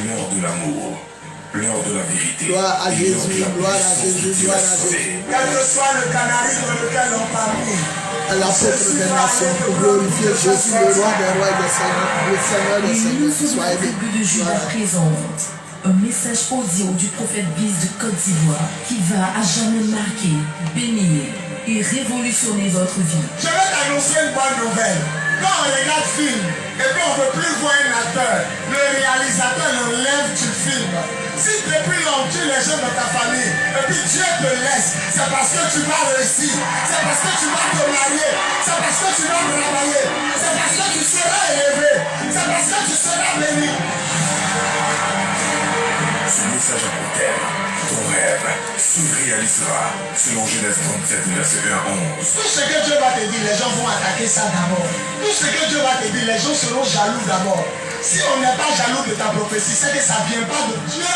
L'heure de l'amour, l'heure de la vérité. Gloire à Jésus, gloire à Jésus, gloire à Jésus. Quel que soit le canari dans lequel on parle. L'apôtre des nations pour glorifier Jésus, le roi des rois et des seigneurs, le Seigneur des seigneurs. Soyez bénis. de Juda présente un message audio du prophète Biz de Côte d'Ivoire qui va à jamais marquer, bénir et révolutionner votre vie. Je vais t'annoncer une bonne nouvelle. Quand on regarde film et qu'on ne veut plus voir un acteur, le réalisateur l'enlève du film. Si depuis longtemps tu les gens dans ta famille et puis Dieu te laisse, c'est parce que tu vas réussir, c'est parce que tu vas te marier, c'est parce que tu vas travailler, c'est parce que tu seras élevé, c'est parce que tu seras béni. Ce message a pour thème, ton rêve se réalisera, selon Genèse 37, verset 1 à 11. Tout ce que Dieu va te dire, les gens vont attaquer ça d'abord. Tout ce que Dieu va te dire, les gens seront jaloux d'abord. Si on n'est pas jaloux de ta prophétie, c'est que ça ne vient pas de Dieu.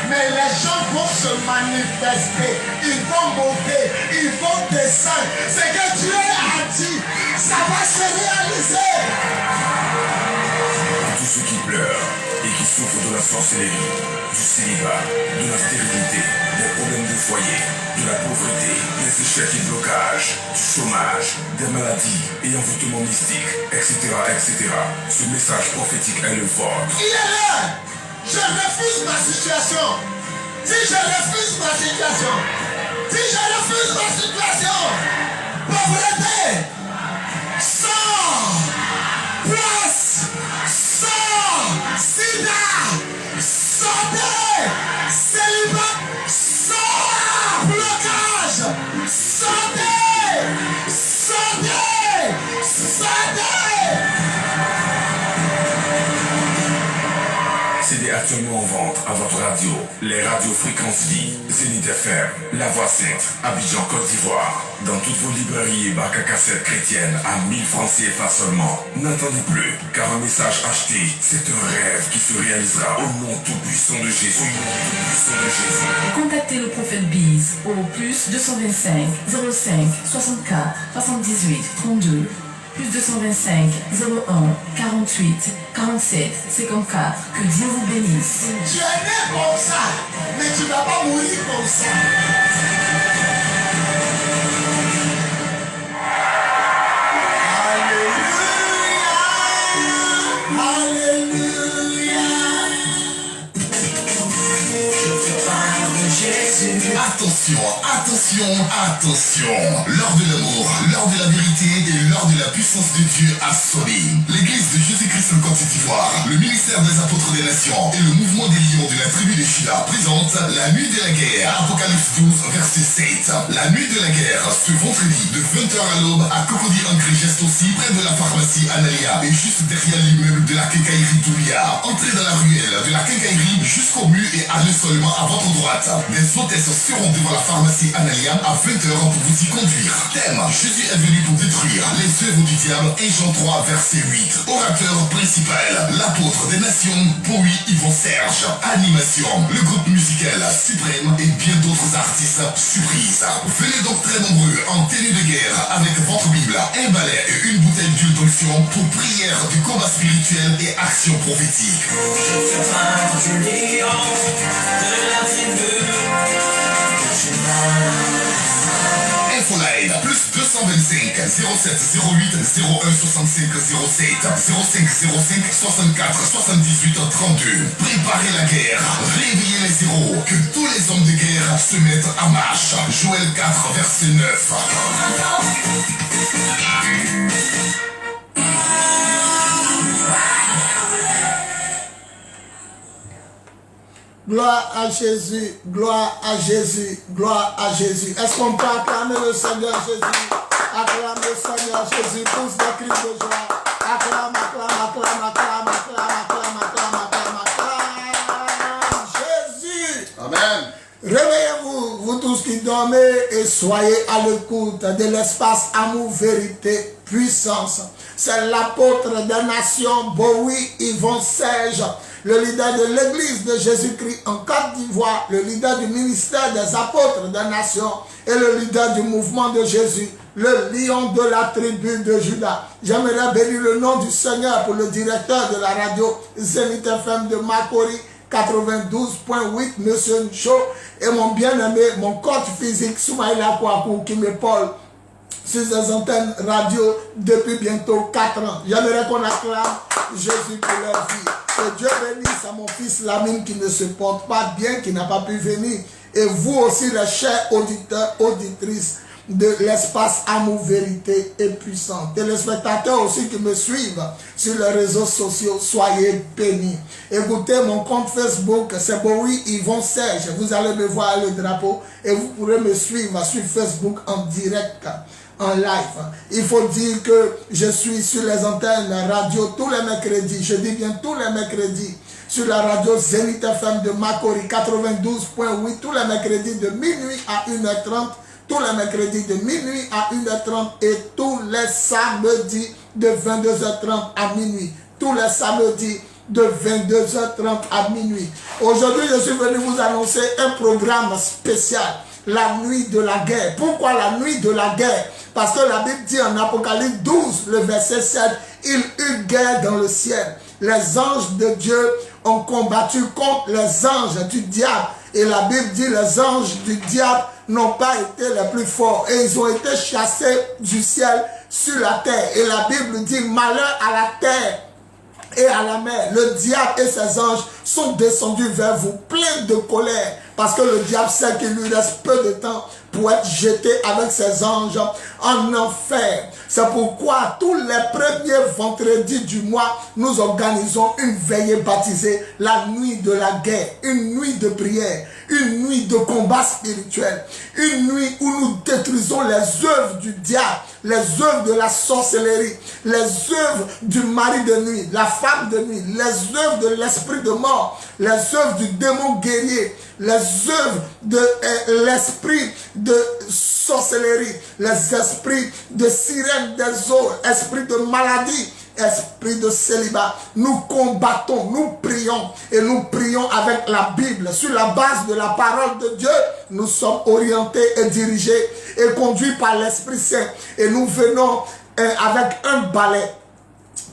Mais les gens vont se manifester, ils vont monter, ils vont descendre. Ce que Dieu a dit, ça va se réaliser. Tous ceux qui pleurent et qui souffrent de la sorcellerie, du célibat, de la stérilité, des problèmes de foyer, de la pauvreté, des échecs et blocages, du chômage, des maladies et envoûtements mystiques, etc., etc. Ce message prophétique est le vôtre. Il est là. Je refuse ma situation. Si je refuse ma situation, si je refuse ma situation, pauvreté, sang, place, sang, sida, santé, célibat, sang, blocage, santé, santé, santé. CD actuellement en vente à votre radio. Les radios Fréquence Vie, Zénith FM, La Voix Sainte, Abidjan, Côte d'Ivoire. Dans toutes vos librairies et bacs à cassettes chrétiennes à 1000 francs CFA seulement. N'attendez plus, car un message acheté, c'est un rêve qui se réalisera au nom tout-puissant de Jésus. Au nom tout-puissant de Jésus. Contactez le prophète Biz au plus 225 05 64 78 32 plus 225 01 48 47 54. Que Dieu vous bénisse. Tu es né comme ça, mais tu ne vas pas mourir comme ça. Attention, attention, attention. L'heure de l'amour, l'heure de la vérité et l'heure de la puissance de Dieu a sonné. L'église de Jésus-Christ en Côte d'Ivoire, le ministère des apôtres des nations et le mouvement des lions de la tribu de Juda présentent la nuit de la guerre. Apocalypse 12, verset 7. La nuit de la guerre, ce vendredi, de 20h à l'aube, à Cocody-en-Crégeste aussi, près de la pharmacie Analia et juste derrière l'immeuble de la quincaillerie Doulia. Entrez dans la ruelle de la quincaillerie jusqu'au mur et allez seulement à votre droite. Des hôtesses seront devant la pharmacie Analia à 20h pour vous y conduire. Thème: Jésus est venu pour détruire les œuvres du diable. Et Jean 3, verset 8. Orateur principal, l'apôtre des nations, Bowie Yvon Serge. Animation, le groupe musical Suprême et bien d'autres artistes surprises. Venez donc très nombreux en tenue de guerre avec votre Bible, un balai et une bouteille d'huile d'onction pour prière du combat spirituel et action prophétique. Infoline, plus 225 07 08 01 65 07 05 05 64 78 32. Préparez la guerre, réveillez les héros, que tous les hommes de guerre se mettent en marche. Joël 4, verset 9. Gloire à Jésus, gloire à Jésus, gloire à Jésus. Est-ce qu'on peut acclamer le Seigneur Jésus? Acclame le Seigneur Jésus, pousse des cris de joie. Acclame, acclame, acclame, acclame, acclame, acclame, acclame, acclame, acclame. Jésus. Amen. Réveillez-vous, vous tous qui dormez, et soyez à l'écoute de l'espace amour, vérité, puissance. C'est l'apôtre des nations, Bowie Yvon Serge, le leader de l'église de Jésus-Christ en Côte d'Ivoire, le leader du ministère des apôtres des nations et le leader du mouvement de Jésus le lion de la tribu de Juda. J'aimerais bénir le nom du Seigneur pour le directeur de la radio Zénith FM de Makori, 92.8, Monsieur Ncho, et mon bien-aimé, mon coach physique, Soumaïla Kouakou, qui m'épaule sur ces antennes radio depuis bientôt 4 ans. J'aimerais qu'on acclame Jésus pour leur vie. Que Dieu bénisse à mon fils Lamine qui ne se porte pas bien, qui n'a pas pu venir. Et vous aussi, les chers auditeurs, auditrices de l'espace Amour, Vérité et Puissant. Téléspectateurs aussi qui me suivent sur les réseaux sociaux, soyez bénis. Écoutez mon compte Facebook, c'est Bowie Yvon Serge. Vous allez me voir le drapeau et vous pourrez me suivre sur Facebook en direct, en live. Il faut dire que je suis sur les antennes radio tous les mercredis. Je dis bien tous les mercredis. Sur la radio Zénith FM de Makori, 92.8, tous les mercredis de minuit à 1h30. Tous les mercredis de minuit à 1h30 et tous les samedis de 22h30 à minuit. Tous les samedis de 22h30 à minuit. Aujourd'hui, je suis venu vous annoncer un programme spécial, la nuit de la guerre. Pourquoi la nuit de la guerre? Parce que la Bible dit en Apocalypse 12, le verset 7, il eut guerre dans le ciel. Les anges de Dieu ont combattu contre les anges du diable. Et la Bible dit les anges du diable n'ont pas été les plus forts. Et ils ont été chassés du ciel sur la terre. Et la Bible dit malheur à la terre et à la mer. Le diable et ses anges sont descendus vers vous pleins de colère. Parce que le diable sait qu'il lui reste peu de temps pour être jeté avec ses anges en enfer. C'est pourquoi tous les premiers vendredis du mois, nous organisons une veillée baptisée, la nuit de la guerre, une nuit de prière, une nuit de combat spirituel, une nuit où nous détruisons les œuvres du diable, les œuvres de la sorcellerie, les œuvres du mari de nuit, la femme de nuit, les œuvres de l'esprit de mort, les œuvres du démon guerrier, les œuvres de l'esprit de sorcellerie, les esprits de sirène des eaux, esprit de maladie, esprit de célibat. Nous combattons, nous prions et nous prions avec la Bible. Sur la base de la parole de Dieu, nous sommes orientés et dirigés et conduits par l'Esprit Saint. Et nous venons avec un balai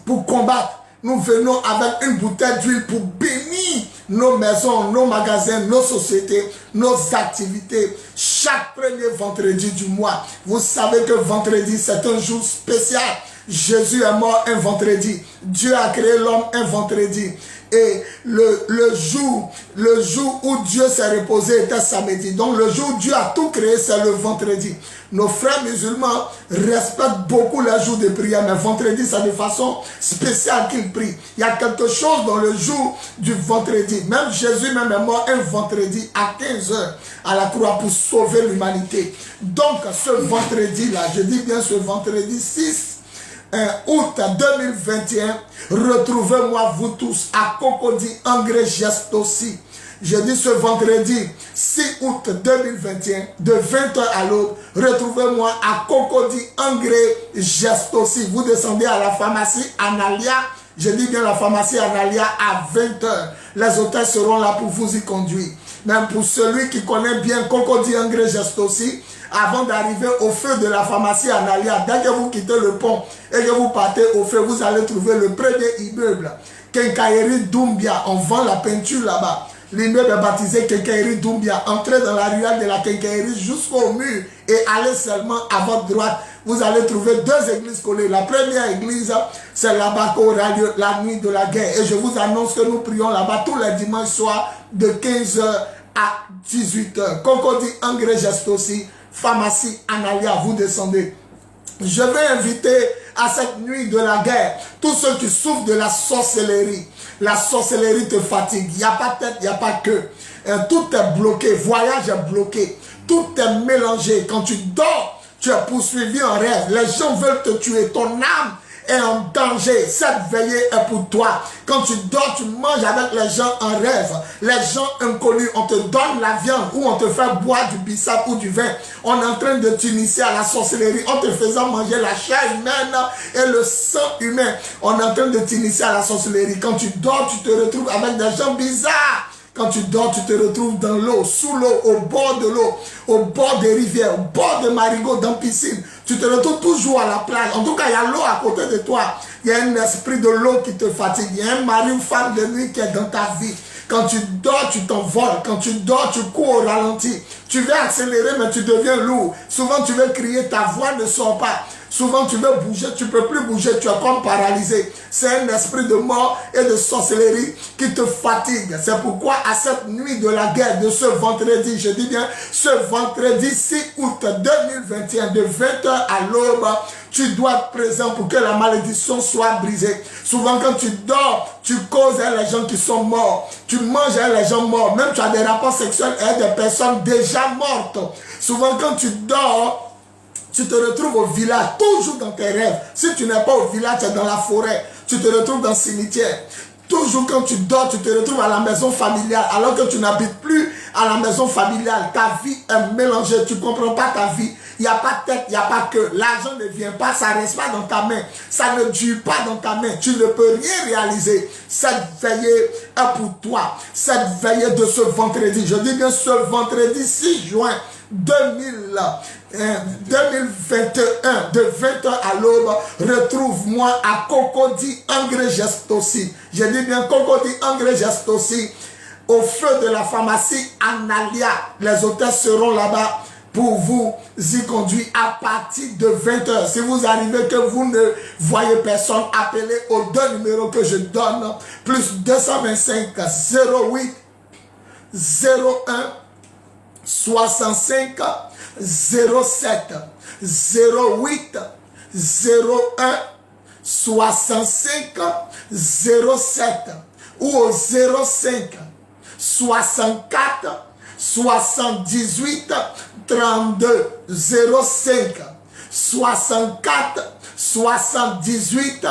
pour combattre. Nous venons avec une bouteille d'huile pour bénir nos maisons, nos magasins, nos sociétés, nos activités. Chaque premier vendredi du mois. Vous savez que vendredi, c'est un jour spécial. Jésus est mort un vendredi. Dieu a créé l'homme un vendredi. Et le jour où Dieu s'est reposé était samedi. Donc le jour où Dieu a tout créé, c'est le vendredi. Nos frères musulmans respectent beaucoup les jours de prière, mais vendredi, c'est de façon spéciale qu'ils prient. Il y a quelque chose dans le jour du vendredi. Même Jésus même est mort un vendredi à 15h à la croix pour sauver l'humanité. Donc ce vendredi-là, je dis bien ce vendredi 6 août 2021, retrouvez-moi vous tous à Cocody Angré Gestosi. Je dis ce vendredi 6 août 2021, de 20h à l'aube, retrouvez-moi à Cocody Angré Gestosi. Vous descendez à la pharmacie Analia. Je dis bien la pharmacie Analia à 20h. Les hôtels seront là pour vous y conduire. Même pour celui qui connaît bien Cocody Angré Gestosi, avant d'arriver au feu de la pharmacie Analia, dès que vous quittez le pont et que vous partez au feu, vous allez trouver le premier immeuble, Quincaillerie Doumbia. On vend la peinture là-bas. L'immeuble est baptisé Quincaillerie Doumbia. Entrez dans la ruelle de la Quincaillerie jusqu'au mur et allez seulement à votre droite. Vous allez trouver deux églises collées. La première église, c'est là-bas qu'on aura lieu la nuit de la guerre. Et je vous annonce que nous prions là-bas tous les dimanches soirs de 15h à 18h. Cocody Angré Gestosi, pharmacie Analia, vous descendez. Je vais inviter à cette nuit de la guerre tous ceux qui souffrent de la sorcellerie. La sorcellerie te fatigue. Il n'y a pas tête, il n'y a pas queue. Tout est bloqué. Voyage est bloqué. Tout est mélangé. Quand tu dors, tu es poursuivi en rêve. Les gens veulent te tuer. Ton âme est en danger. Cette veillée est pour toi. Quand tu dors, tu manges avec les gens en rêve. Les gens inconnus, on te donne la viande ou on te fait boire du bissap ou du vin. On est en train de t'initier à la sorcellerie en te faisant manger la chair humaine et le sang humain. On est en train de t'initier à la sorcellerie. Quand tu dors, tu te retrouves avec des gens bizarres. Quand tu dors, tu te retrouves dans l'eau, sous l'eau, au bord de l'eau, au bord des rivières, au bord de marigots, dans piscine. Tu te retrouves toujours à la plage. En tout cas, il y a l'eau à côté de toi. Il y a un esprit de l'eau qui te fatigue. Il y a un mari ou femme de nuit qui est dans ta vie. Quand tu dors, tu t'envoles. Quand tu dors, tu cours au ralenti. Tu veux accélérer, mais tu deviens lourd. Souvent, tu veux crier, ta voix ne sort pas. Souvent, tu veux bouger, tu ne peux plus bouger, tu es comme paralysé. C'est un esprit de mort et de sorcellerie qui te fatigue. C'est pourquoi, à cette nuit de la guerre, de ce vendredi, je dis bien, ce vendredi 6 août 2021, de 20h à l'aube, tu dois être présent pour que la malédiction soit brisée. Souvent, quand tu dors, tu causes à les gens qui sont morts. Tu manges à les gens morts. Même tu as des rapports sexuels avec des personnes déjà mortes. Souvent, quand tu dors, tu te retrouves au village, toujours dans tes rêves. Si tu n'es pas au village, tu es dans la forêt. Tu te retrouves dans le cimetière. Toujours quand tu dors, tu te retrouves à la maison familiale. Alors que tu n'habites plus à la maison familiale. Ta vie est mélangée. Tu ne comprends pas ta vie. Il n'y a pas de tête, il n'y a pas que. L'argent ne vient pas, ça ne reste pas dans ta main. Ça ne dure pas dans ta main. Tu ne peux rien réaliser. Cette veillée est pour toi. Cette veillée de ce vendredi. Je dis bien ce vendredi 6 juin 2021, de 20h à l'aube, retrouve-moi à Cocody Angré Gestosi. Je dis bien Cocody Angré Gestosi, au feu de la pharmacie Analia. Les hôtels seront là-bas pour vous y conduire à partir de 20h. Si vous arrivez que vous ne voyez personne, appelez aux deux numéros que je donne, plus 225 08 01 65 07 08 01 65 07 ou au 05 64 78 32 05 64 78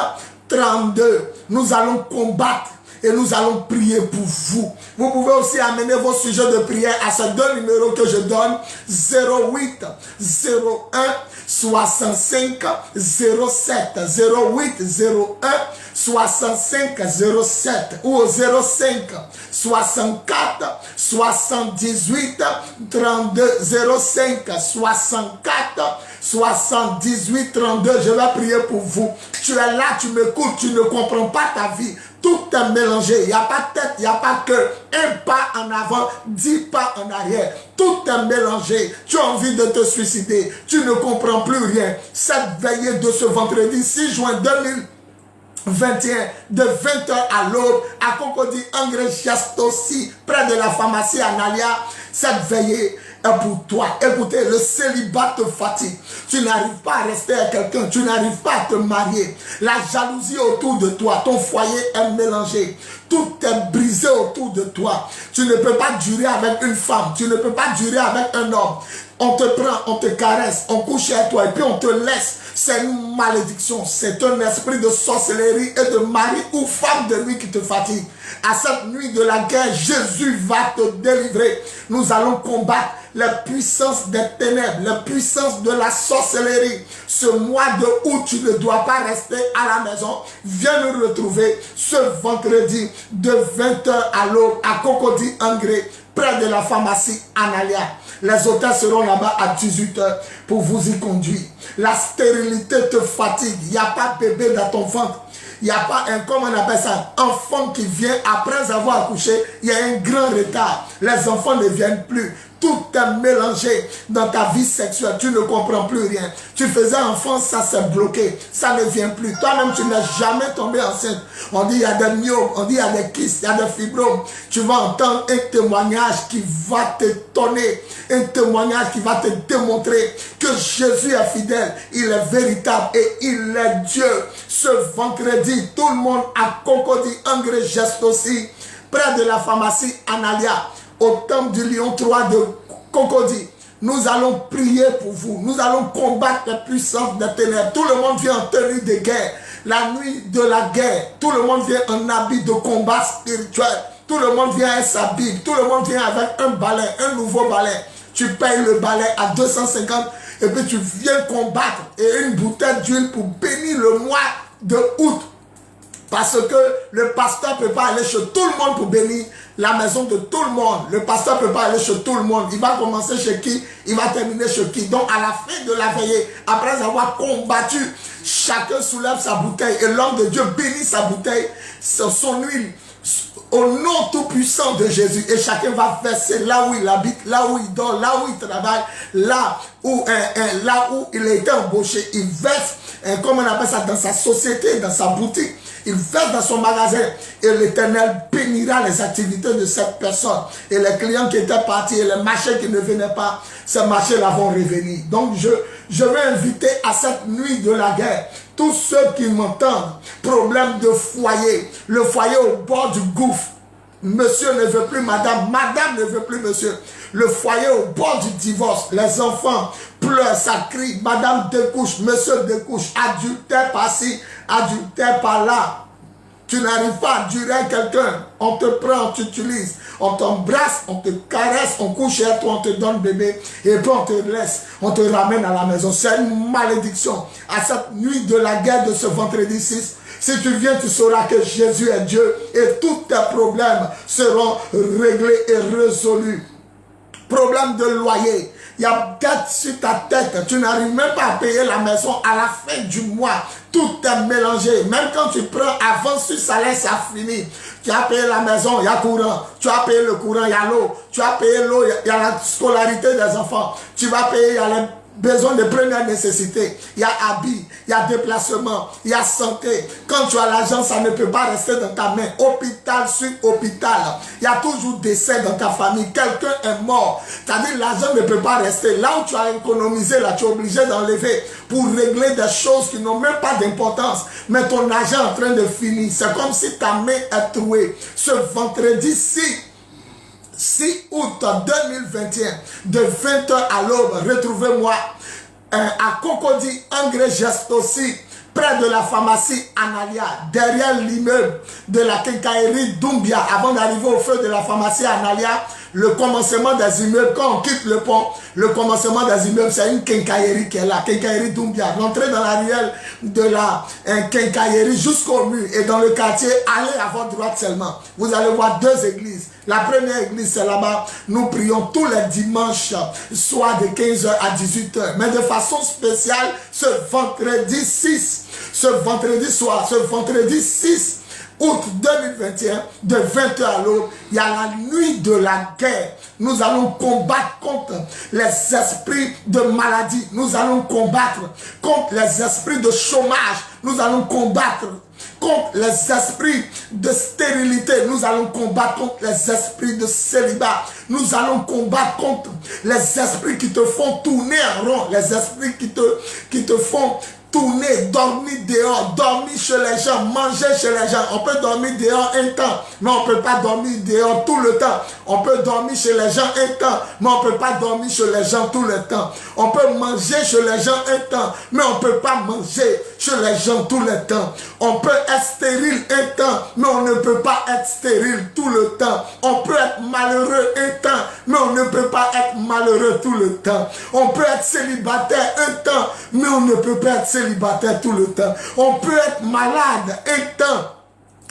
32. Nous allons combattre et nous allons prier pour vous. Vous pouvez aussi amener vos sujets de prière à ces deux numéros que je donne, 08 01 65 07 08 01 65 07 ou au 05 64 78 32 05 64 78 32. Je vais prier pour vous. Tu es là, tu m'écoutes, tu ne comprends pas ta vie. Tout est mélangé. Il n'y a pas de tête, il n'y a pas que. Un pas en avant, 10 pas en arrière. Tout est mélangé. Tu as envie de te suicider. Tu ne comprends plus rien. Cette veillée de ce vendredi 6 juin 2021, de 20h à l'aube, à Cocody Angré Gestosi, près de la pharmacie Analia. Cette veillée est pour toi. Écoutez, le célibat te fatigue. Tu n'arrives pas à rester avec quelqu'un. Tu n'arrives pas à te marier. La jalousie autour de toi. Ton foyer est mélangé. Tout est brisé autour de toi. Tu ne peux pas durer avec une femme. Tu ne peux pas durer avec un homme. On te prend, on te caresse, on couche avec toi et puis on te laisse. C'est une malédiction. C'est un esprit de sorcellerie et de mari ou femme de nuit qui te fatigue. À cette nuit de la guerre, Jésus va te délivrer. Nous allons combattre les puissances des ténèbres, les puissances de la sorcellerie. Ce mois de août, tu ne dois pas rester à la maison. Viens nous retrouver ce vendredi de 20h à l'aube à Cocody Angré, près de la pharmacie Analia. Les hôtels seront là-bas à 18h pour vous y conduire. La stérilité te fatigue. Il n'y a pas de bébé dans ton ventre. Il n'y a pas un, comment on appelle ça, enfant qui vient après avoir accouché. Il y a un grand retard. Les enfants ne viennent plus. Tout est mélangé dans ta vie sexuelle. Tu ne comprends plus rien. Tu faisais enfant, ça s'est bloqué. Ça ne vient plus. Toi-même, tu n'es jamais tombé enceinte. On dit il y a des myomes, on dit il y a des kystes, il y a des fibromes. Tu vas entendre un témoignage qui va t'étonner. Un témoignage qui va te démontrer que Jésus est fidèle. Il est véritable et il est Dieu. Ce vendredi, tout le monde à Cocody Angré Gestosi, près de la pharmacie Analia, au temple du Lion 3 de Cocody. Nous allons prier pour vous. Nous allons combattre les puissances des ténèbres. Tout le monde vient en tenue de guerre. La nuit de la guerre, tout le monde vient en habit de combat spirituel. Tout le monde vient avec sa Bible. Tout le monde vient avec un balai, un nouveau balai. Tu payes le balai à 250 et puis tu viens combattre. Et une bouteille d'huile pour bénir le mois de août. Parce que le pasteur ne peut pas aller chez tout le monde pour bénir la maison de tout le monde. Le pasteur ne peut pas aller chez tout le monde. Il va commencer chez qui? Il va terminer chez qui? Donc à la fin de la veillée, après avoir combattu, chacun soulève sa bouteille et l'homme de Dieu bénit sa bouteille, son huile, au nom tout puissant de Jésus. Et chacun va verser là où il habite, là où il dort, là où il travaille, là où il a été embauché. Il verse, comme on appelle ça, dans sa société, dans sa boutique. Il verse dans son magasin et l'Éternel bénira les activités de cette personne. Et les clients qui étaient partis et les marchés qui ne venaient pas, ces marchés-là vont revenir. Donc je vais inviter à cette nuit de la guerre tous ceux qui m'entendent, problème de foyer, le foyer au bord du gouffre. Monsieur ne veut plus madame, madame ne veut plus monsieur. Le foyer au bord du divorce, les enfants pleurent, ça crie, madame découche, monsieur découche, adultère par-ci, adultère par-là. Tu n'arrives pas à durer quelqu'un, on te prend, on t'utilise, on t'embrasse, on te caresse, on couche à toi, on te donne bébé, et puis on te laisse, on te ramène à la maison. C'est une malédiction. À cette nuit de la guerre de ce vendredi 6, si tu viens, tu sauras que Jésus est Dieu et tous tes problèmes seront réglés et résolus. Problème de loyer. Il y a dette sur ta tête. Tu n'arrives même pas à payer la maison à la fin du mois. Tout est mélangé. Même quand tu prends avant sur salaire, ça finit. Tu as payé la maison, il y a courant. Tu as payé le courant, il y a l'eau. Tu as payé l'eau, il y a la scolarité des enfants. Tu vas payer, il y a les besoin de première nécessité. Il y a habit, il y a déplacement, il y a santé. Quand tu as l'argent, ça ne peut pas rester dans ta main. Hôpital sur hôpital. Il y a toujours décès dans ta famille. Quelqu'un est mort. C'est-à-dire l'argent ne peut pas rester. Là où tu as économisé, là tu es obligé d'enlever pour régler des choses qui n'ont même pas d'importance. Mais ton argent est en train de finir. C'est comme si ta main est trouée. Ce vendredi-ci, 6 août 2021, de 20h à l'aube, retrouvez-moi à Cocody, Angré Geste aussi, près de la pharmacie Analia, derrière l'immeuble de la quincaillerie Doumbia. Avant d'arriver au feu de la pharmacie Analia, le commencement des immeubles, quand on quitte le pont, le commencement des immeubles, c'est une quincaillerie qui est là, quincaillerie Doumbia. Rentrez dans la ruelle de la quincaillerie jusqu'au mur et dans le quartier, allez à votre droite seulement. Vous allez voir deux églises. La première église, c'est là-bas. Nous prions tous les dimanches, soit de 15h à 18h. Mais de façon spéciale, ce vendredi 6, ce vendredi soir, ce vendredi 6 août 2021, de 20h à l'aube, il y a la nuit de la guerre. Nous allons combattre contre les esprits de maladie. Nous allons combattre contre les esprits de chômage. Nous allons combattre contre les esprits de stérilité. Nous allons combattre contre les esprits de célibat. Nous allons combattre contre les esprits qui te font tourner en rond. Les esprits qui te font tourner, dormir dehors, dormir chez les gens, manger chez les gens. On peut dormir dehors un temps, mais on ne peut pas dormir dehors tout le temps. On peut dormir chez les gens un temps, mais on ne peut pas dormir chez les gens tout le temps. On peut manger chez les gens un temps, mais on ne peut pas manger chez les gens tout le temps. On peut être stérile un temps, mais on ne peut pas être stérile tout le temps. On peut être malheureux un temps, mais on ne peut pas être malheureux tout le temps. On peut être célibataire un temps, mais on ne peut pas être célibataire tout le temps. On peut être malade un temps,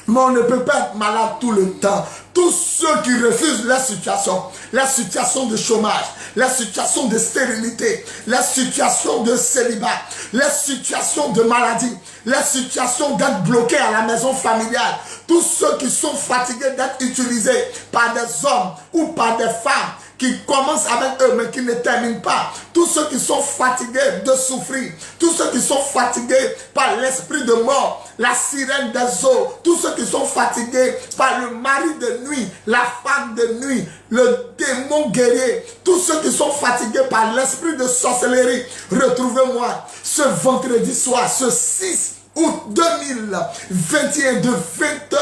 mais on ne peut pas être malade tout le temps. Tous ceux qui refusent la situation de chômage, la situation de stérilité, la situation de célibat, la situation de maladie, la situation d'être bloqué à la maison familiale, tous ceux qui sont fatigués d'être utilisés par des hommes ou par des femmes, qui commencent avec eux mais qui ne terminent pas. Tous ceux qui sont fatigués de souffrir, tous ceux qui sont fatigués par l'esprit de mort, la sirène des eaux, tous ceux qui sont fatigués par le mari de nuit, la femme de nuit, le démon guerrier, tous ceux qui sont fatigués par l'esprit de sorcellerie, retrouvez-moi ce vendredi soir, ce 6 août 2021 de 20h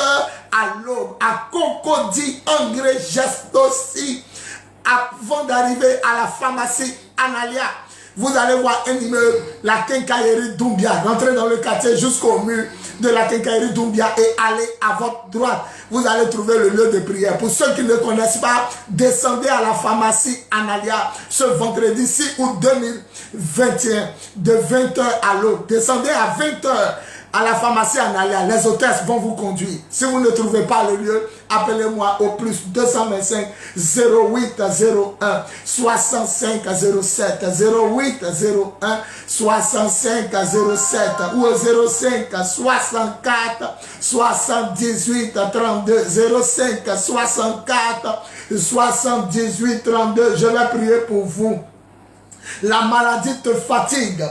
à l'aube, à Cocody, Angré Geste aussi. Avant d'arriver à la pharmacie Analia, vous allez voir un immeuble, la quincaillerie Doumbia. Rentrez dans le quartier jusqu'au mur de la quincaillerie Doumbia et allez à votre droite. Vous allez trouver le lieu de prière. Pour ceux qui ne connaissent pas, descendez à la pharmacie Analia ce vendredi 6 août 2021 de 20h à l'aube. Descendez à 20h à la pharmacie Analia, les hôtesses vont vous conduire. Si vous ne trouvez pas le lieu, appelez-moi au plus 225 08 01 65 07 08 01 65 07 ou au 05 64 78 32 05 64 78 32. Je vais prier pour vous. La maladie te fatigue.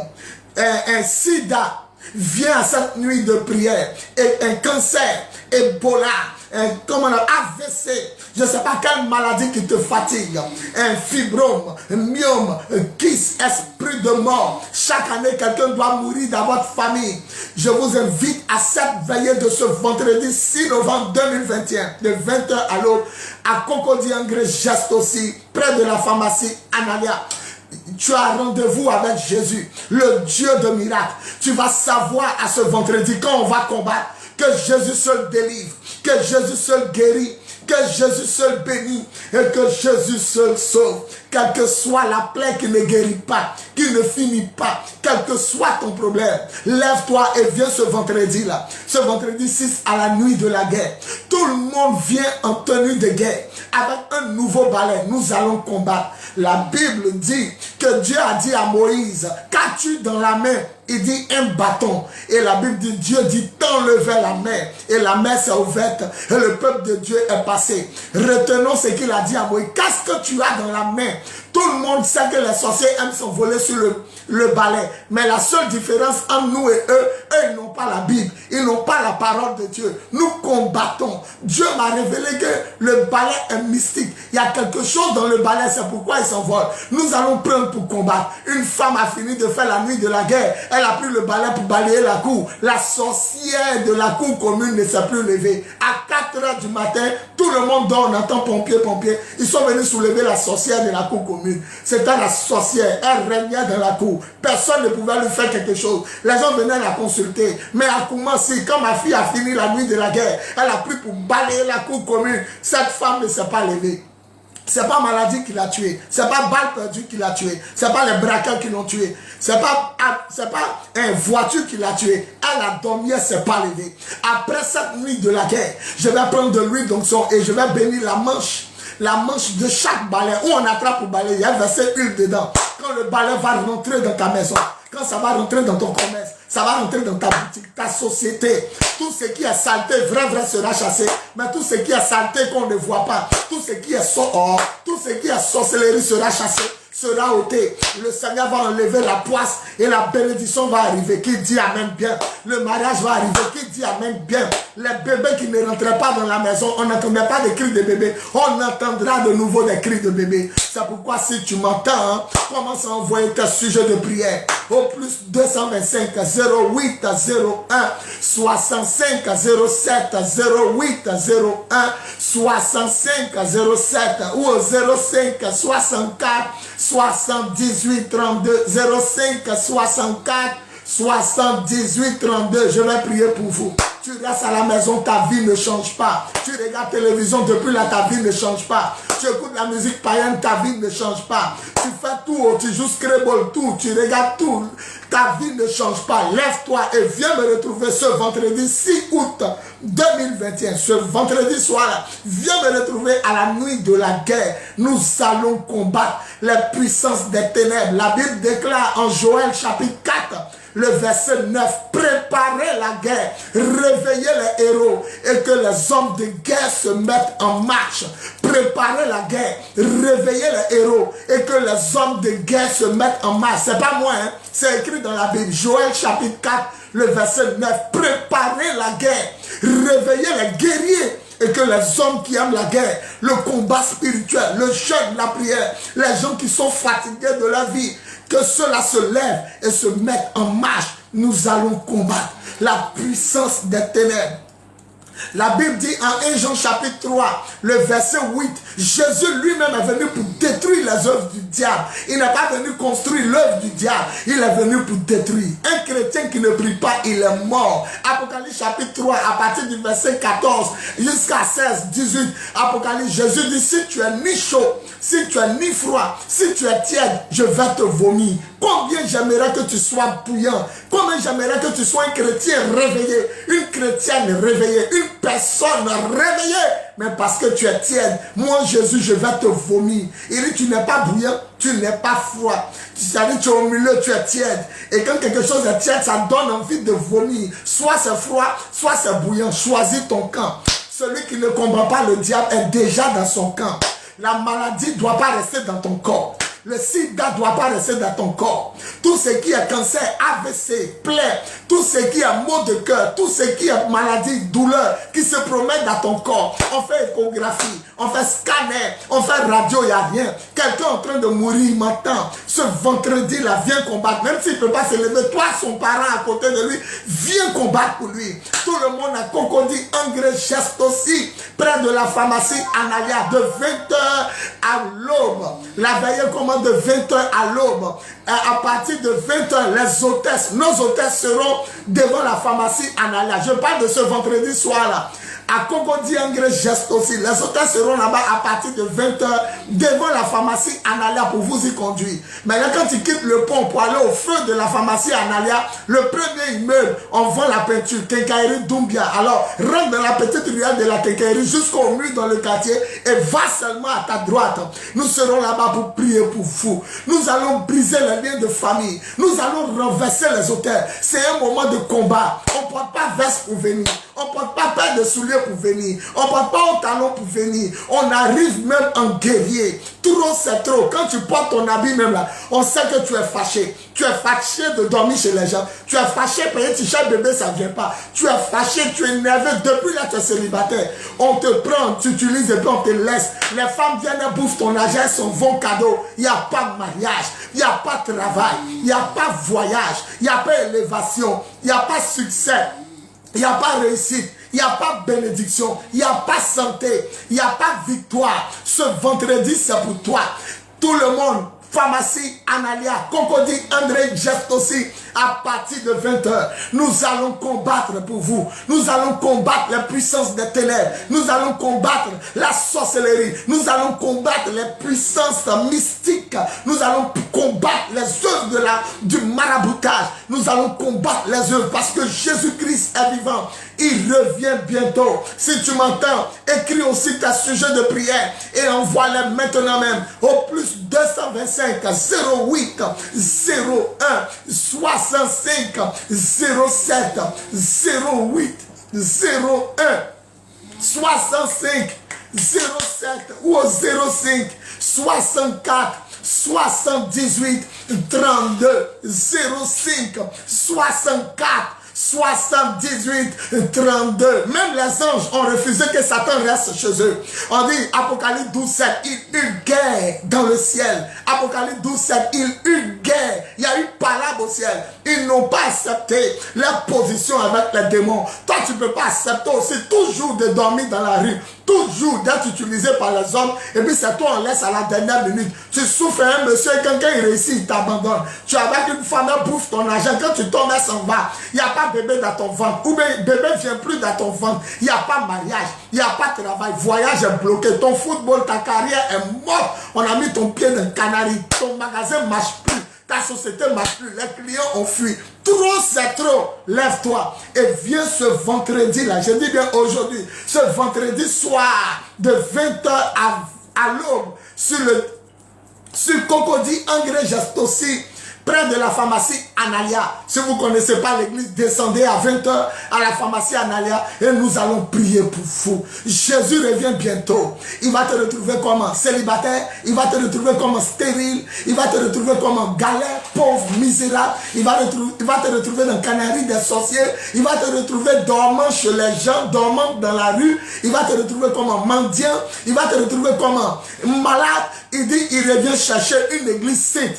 Un sida vient à cette nuit de prière. Et un cancer, Ebola, un AVC, je ne sais pas quelle maladie qui te fatigue, un fibrome, un myome, un kyste, esprit de mort. Chaque année, quelqu'un doit mourir dans votre famille. Je vous invite à cette veillée de ce vendredi 6 novembre 2021, de 20h à l'aube, à Cocody-Angré Geste aussi, près de la pharmacie Analia. Tu as rendez-vous avec Jésus, le Dieu de miracles. Tu vas savoir à ce vendredi, quand on va combattre, que Jésus seul délivre, que Jésus seul guérit, que Jésus seul bénit et que Jésus seul sauve. Quelle que soit la plaie qui ne guérit pas, qui ne finit pas, quel que soit ton problème, lève-toi et viens ce vendredi-là. Ce vendredi 6 à la nuit de la guerre. Tout le monde vient en tenue de guerre avec un nouveau balai. Nous allons combattre. La Bible dit que Dieu a dit à Moïse, qu'as-tu dans la main? Il dit un bâton. Et la Bible dit, Dieu dit, t'enlevais la main. Et la main s'est ouverte. Et le peuple de Dieu est passé. Retenons ce qu'il a dit à Moïse. Qu'est-ce que tu as dans la main? Tout le monde sait que les sorciers aiment s'envoler sur le balai. Mais la seule différence entre nous et eux, ils n'ont pas la Bible. Ils n'ont pas la parole de Dieu. Nous combattons. Dieu m'a révélé que le balai est mystique. Il y a quelque chose dans le balai, c'est pourquoi ils s'envolent. Nous allons prendre pour combattre. Une femme a fini de faire la nuit de la guerre. Elle a pris le balai pour balayer la cour. La sorcière de la cour commune ne s'est plus levée. À 4 h du matin, tout le monde dort, on entend pompiers. Ils sont venus soulever la sorcière de la cour commune. C'était la sorcière. Elle régnait dans la cour. Personne ne pouvait lui faire quelque chose. Les gens venaient la consulter. Mais à Koumassi, quand ma fille a fini la nuit de la guerre, elle a pris pour balayer la cour commune. Cette femme ne s'est pas levée. C'est pas maladie qui l'a tué. C'est pas balle perdue qui l'a tué. C'est pas les braqueurs qui l'ont tué. C'est pas une voiture qui l'a tué. Elle a dormi, elle s'est pas levée. Après cette nuit de la guerre, je vais prendre de l'huile d'onction et je vais bénir la manche de chaque balai. Où on attrape pour balai, il y a versé huile dedans. Quand le balai va rentrer dans ta maison, quand ça va rentrer dans ton commerce, ça va rentrer dans ta boutique, ta société. Tout ce qui est saleté, vrai sera chassé. Mais tout ce qui est saleté qu'on ne voit pas, tout ce qui est tout ce qui est sorcellerie sera chassé, sera ôté. Le Seigneur va enlever la poisse et la bénédiction va arriver. Qui dit amen bien? Le mariage va arriver. Qui dit amen bien? Les bébés qui ne rentraient pas dans la maison, on n'entendait pas des cris de bébés. On entendra de nouveau des cris de bébés. C'est pourquoi si tu m'entends, commence à envoyer tes sujets de prière au plus 225 08 01 65 07 08 01 65 07 ou au 05 64 78 32 05 64 78 32. Je vais prier pour vous. Tu restes à la maison, ta vie ne change pas. Tu regardes la télévision, depuis là, ta vie ne change pas. Tu écoutes la musique païenne, ta vie ne change pas. Tu fais tout, tu joues Scrabble, tout, tu regardes tout. Ta vie ne change pas. Lève-toi et viens me retrouver ce vendredi 6 août 2021. Ce vendredi soir-là, viens me retrouver à la nuit de la guerre. Nous allons combattre les puissances des ténèbres. La Bible déclare en Joël chapitre 4, le verset 9, préparez la guerre, réveillez les héros et que les hommes de guerre se mettent en marche. Préparez la guerre, réveillez les héros et que les hommes de guerre se mettent en marche. C'est pas moi, hein? C'est écrit dans la Bible. Joël chapitre 4, le verset 9, préparez la guerre, réveillez les guerriers et que les hommes qui aiment la guerre, le combat spirituel, le jeûne, la prière, les gens qui sont fatigués de la vie, que ceux-là se lèvent et se mettent en marche. Nous allons combattre la puissance des ténèbres. La Bible dit en 1 Jean chapitre 3, le verset 8, Jésus lui-même est venu pour détruire les œuvres du diable. Il n'est pas venu construire l'œuvre du diable. Il est venu pour détruire. Un chrétien qui ne prie pas, il est mort. Apocalypse chapitre 3, à partir du verset 14 jusqu'à 16, 18. Apocalypse, Jésus dit, si tu es ni chaud, si tu es ni froid, si tu es tiède, je vais te vomir. Combien j'aimerais que tu sois bouillant. Combien j'aimerais que tu sois un chrétien réveillé, une chrétienne réveillée, une personne réveillée. Mais parce que tu es tiède, moi Jésus, je vais te vomir. Il dit, tu n'es pas bouillant, tu n'es pas froid. C'est-à-dire, tu es au milieu, tu es tiède. Et quand quelque chose est tiède, ça donne envie de vomir. Soit c'est froid, soit c'est bouillant. Choisis ton camp. Celui qui ne combat pas le diable est déjà dans son camp. La maladie ne doit pas rester dans ton corps. Le sida ne doit pas rester dans ton corps. Tout ce qui est cancer, AVC, plaie, tout ce qui est maux de cœur, tout ce qui est maladie, douleur, qui se promène dans ton corps. On fait échographie, on fait scanner, on fait radio, il n'y a rien. Quelqu'un en train de mourir, il m'entend. Ce vendredi-là, viens combattre. Même s'il ne peut pas se lever, toi, son parent à côté de lui, viens combattre pour lui. Tout le monde a Cocody, engrais, geste aussi, près de la pharmacie Analia, de 20h à l'aube. La veille commence de 20h à l'aube. À partir de 20h, les hôtesses, nos hôtesses seront devant la pharmacie Analia. Je parle de ce vendredi soir-là. À Cocody, engrais, geste aussi. Les hôtesses seront là-bas à partir de 20h devant la pharmacie Analia pour vous y conduire. Maintenant, quand tu quittes le pont pour aller au feu de la pharmacie Analia, le premier immeuble, on vend la peinture, Quincaillerie Doumbia. Alors, rentre dans la petite ruelle de la Quincaillerie jusqu'au mur dans le quartier et va seulement à ta droite. Nous serons là-bas pour prier pour vous. Nous allons briser les liens de famille. Nous allons renverser les auteurs. C'est un moment de combat. On ne porte pas veste pour venir. On ne porte pas paire de souliers pour venir. On ne porte pas au talon pour venir. On arrive même en guerrier. Trop c'est trop. Quand tu portes ton habit même là, on sait que tu es fâché. Tu es fâché de dormir chez les gens. Tu es fâché parce que tu cherches bébé, ça ne vient pas. Tu es fâché, tu es énervé. Depuis là, tu es célibataire. On te prend, tu utilises et puis on te laisse. Les femmes viennent et bouffent ton argent, son bon cadeau. Il n'y a pas de mariage. Il n'y a pas de travail. Il n'y a pas de voyage. Il n'y a pas d'élévation. Il n'y a pas de succès. Il n'y a pas réussite, il n'y a pas bénédiction, il n'y a pas santé, il n'y a pas victoire. Ce vendredi, c'est pour toi. Tout le monde, pharmacie Analia, Cocody, André, geste aussi, à partir de 20h, nous allons combattre pour vous. Nous allons combattre les puissances des ténèbres. Nous allons combattre la sorcellerie. Nous allons combattre les puissances mystiques. Nous allons combattre les œuvres du maraboutage. Nous allons combattre les œuvres parce que Jésus-Christ est vivant. Il revient bientôt. Si tu m'entends, écris aussi ta sujet de prière et envoie-les maintenant même au plus 225 08 01 65 07 08 01 65 07 ou au 05 64 78 32 05 64 78, 32. Même les anges ont refusé que Satan reste chez eux. On dit, Apocalypse 12, 7, il eut guerre dans le ciel. Apocalypse 12, 7, il eut guerre. Il y a eu palabre au ciel. Ils n'ont pas accepté leur position avec les démons. Toi, tu ne peux pas accepter aussi toujours de dormir dans la rue. Toujours d'être utilisé par les hommes. Et puis c'est toi, on laisse à la dernière minute. Tu souffres un monsieur, quelqu'un il réussit, il t'abandonne. Tu es avec une femme, elle bouffe ton argent. Quand tu tombes, elle s'en va. Il n'y a pas bébé dans ton ventre. Ou bien bébé ne vient plus dans ton ventre. Il n'y a pas mariage. Il n'y a pas de travail. Voyage est bloqué. Ton football, ta carrière est morte. On a mis ton pied dans le canari. Ton magasin ne marche plus. Ta société ne marche plus. Les clients ont fui. Trop c'est trop. Lève-toi et viens ce vendredi là. Je dis bien aujourd'hui. Ce vendredi soir de 20h à l'aube sur Cocody, engrais, geste aussi. Près de la pharmacie Analia. Si vous ne connaissez pas l'église, descendez à 20h à la pharmacie Analia et nous allons prier pour vous. Jésus revient bientôt. Il va te retrouver comme un célibataire. Il va te retrouver comme un stérile. Il va te retrouver comme un galère, pauvre, misérable. Il va te retrouver dans le canari des sorciers. Il va te retrouver dormant chez les gens, dormant dans la rue. Il va te retrouver comme un mendiant. Il va te retrouver comme un malade. Il dit, il revient chercher une église sainte,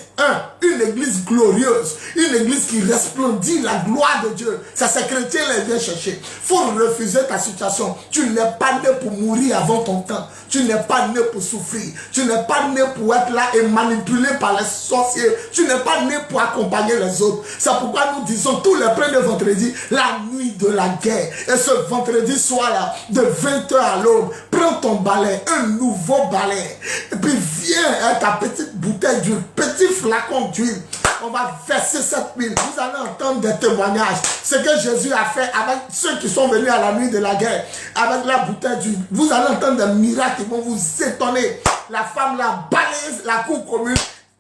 une église glorieuse, une église qui resplendit la gloire de Dieu. Ça, c'est chrétien, il vient chercher. Il faut refuser ta situation. Tu n'es pas né pour mourir avant ton temps. Tu n'es pas né pour souffrir. Tu n'es pas né pour être là et manipulé par les sorciers. Tu n'es pas né pour accompagner les autres. C'est pourquoi nous disons tous les premiers vendredis, la nuit de la guerre. Et ce vendredi soir-là, de 20h à l'aube, prends ton balai, un nouveau balai. Et puis viens avec ta petite bouteille d'huile, petit flacon d'huile. On va verser cette huile. Vous allez entendre des témoignages. Ce que Jésus a fait avec ceux qui sont venus à la nuit de la guerre, avec la bouteille d'huile. Vous allez entendre des miracles qui vont vous étonner. La femme la balaye la cour commune.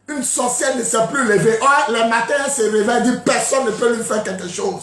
Une sorcière ne s'est plus levée. Or, le matin, elle se réveille et dit personne ne peut lui faire quelque chose.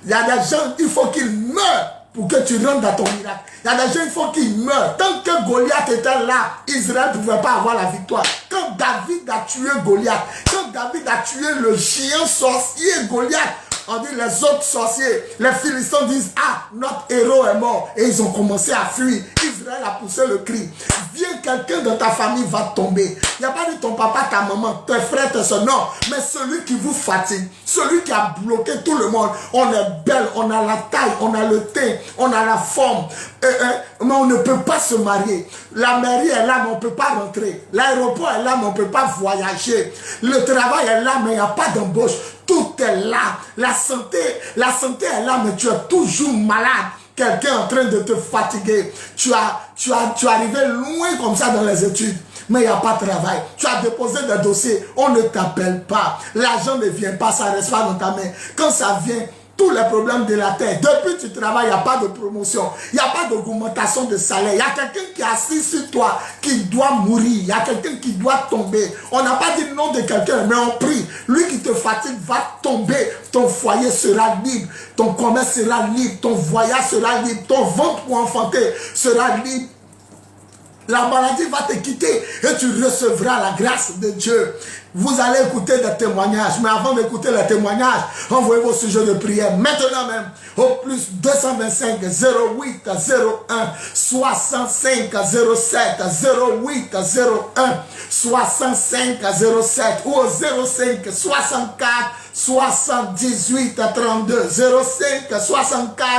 Il y a des gens, il faut qu'ils meurent pour que tu rentres dans ton miracle. Il y a des gens, il faut qu'ils meurent. Tant que Goliath était là, Israël ne pouvait pas avoir la victoire. Quand David a tué Goliath, quand David a tué le géant sorcier Goliath, on dit les autres sorciers, les Philistins disent, ah, notre héros est mort. Et ils ont commencé à fuir. Israël a poussé le cri. Viens, quelqu'un de ta famille va tomber. Il n'y a pas dit ton papa, ta maman, tes frères, tes soeurs. Non, mais celui qui vous fatigue, celui qui a bloqué tout le monde. On est belle, on a la taille, on a le teint, on a la forme. Mais on ne peut pas se marier. La mairie est là, mais on ne peut pas rentrer. L'aéroport est là, mais on ne peut pas voyager. Le travail est là, mais il n'y a pas d'embauche. Tout est là. La santé est là, mais tu es toujours malade. Quelqu'un est en train de te fatiguer. Tu es arrivé loin comme ça dans les études, mais il n'y a pas de travail. Tu as déposé des dossiers, on ne t'appelle pas. L'argent ne vient pas, ça ne reste pas dans ta main. Quand ça vient, tous les problèmes de la terre, depuis que tu travailles, il n'y a pas de promotion, il n'y a pas d'augmentation de salaire. Il y a quelqu'un qui est assis sur toi, qui doit mourir. Il y a quelqu'un qui doit tomber. On n'a pas dit le nom de quelqu'un, mais on prie. Lui qui te fatigue va tomber. Ton foyer sera libre, ton commerce sera libre, ton voyage sera libre, ton ventre pour enfanter sera libre. La maladie va te quitter et tu recevras la grâce de Dieu. Vous allez écouter des témoignages. Mais avant d'écouter les témoignages, envoyez vos sujets de prière. Maintenant même, au plus 225 08 01 65 07 08 01 65 07 ou au 05 64 78 32 05 64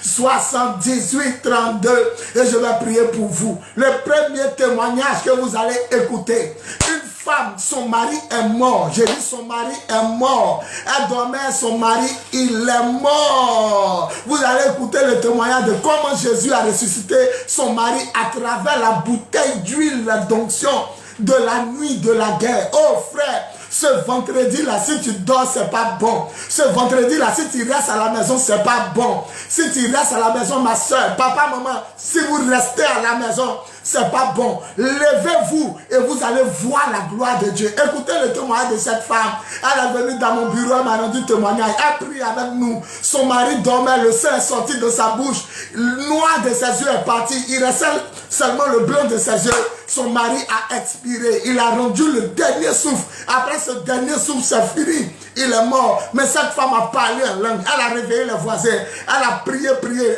78 32 et je vais prier pour vous. Le premier témoignage que vous allez écouter, une femme, son mari est mort. J'ai dit son mari est mort. Elle dormait, son mari, il est mort. Vous allez écouter le témoignage de comment Jésus a ressuscité son mari à travers la bouteille d'huile d'onction de la nuit de la guerre. Oh frère, ce vendredi-là, si tu dors, c'est pas bon. Ce vendredi-là, si tu restes à la maison, c'est pas bon. Si tu restes à la maison, ma soeur, papa, maman, si vous restez à la maison, c'est pas bon. Levez-vous et vous allez voir la gloire de Dieu. Écoutez le témoignage de cette femme. Elle est venue dans mon bureau, elle m'a rendu témoignage. Elle prie avec nous. Son mari dormait, le sang est sorti de sa bouche. Le noir de ses yeux est parti. Il restait seulement le blanc de ses yeux. Son mari a expiré. Il a rendu le dernier souffle. Après ce dernier souffle, c'est fini. Il est mort. Mais cette femme a parlé en langue. Elle a réveillé les voisins. Elle a prié.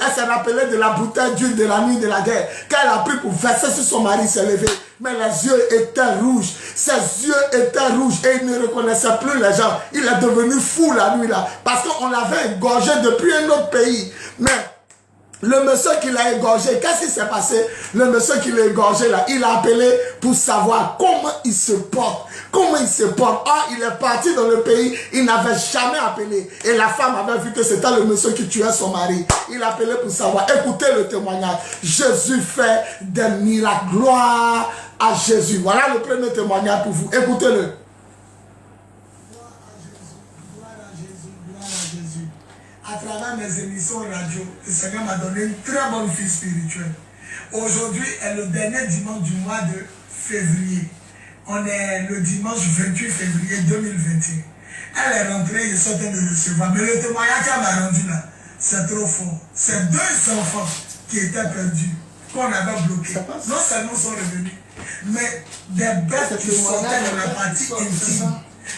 Elle s'est rappelée de la bouteille d'huile de la nuit de la guerre. Quand elle a pris pour verser sur son mari, s'est levé. Mais les yeux étaient rouges. Ses yeux étaient rouges et il ne reconnaissait plus les gens. Il est devenu fou la nuit là. Parce qu'on l'avait égorgé depuis un autre pays. Mais le monsieur qui l'a égorgé, qu'est-ce qui s'est passé? Le monsieur qui l'a égorgé là, il a appelé pour savoir comment il se porte. Comment il se porte. Or, il est parti dans le pays, il n'avait jamais appelé. Et la femme avait vu que c'était le monsieur qui tuait son mari. Il a appelé pour savoir. Écoutez le témoignage. Jésus fait des miracles. Gloire à Jésus. Voilà le premier témoignage pour vous. Écoutez-le. À travers mes émissions radio, le Seigneur m'a donné une très bonne fille spirituelle. Aujourd'hui est le dernier dimanche du mois de février. On est le dimanche 28 février 2021. Elle est rentrée, je suis en train de recevoir. Mais le témoignage qu'elle m'a rendu là, c'est trop fort. C'est deux enfants qui étaient perdus, qu'on avait bloqués. Non seulement sont revenus, mais des bêtes qui sortaient de la partie intime.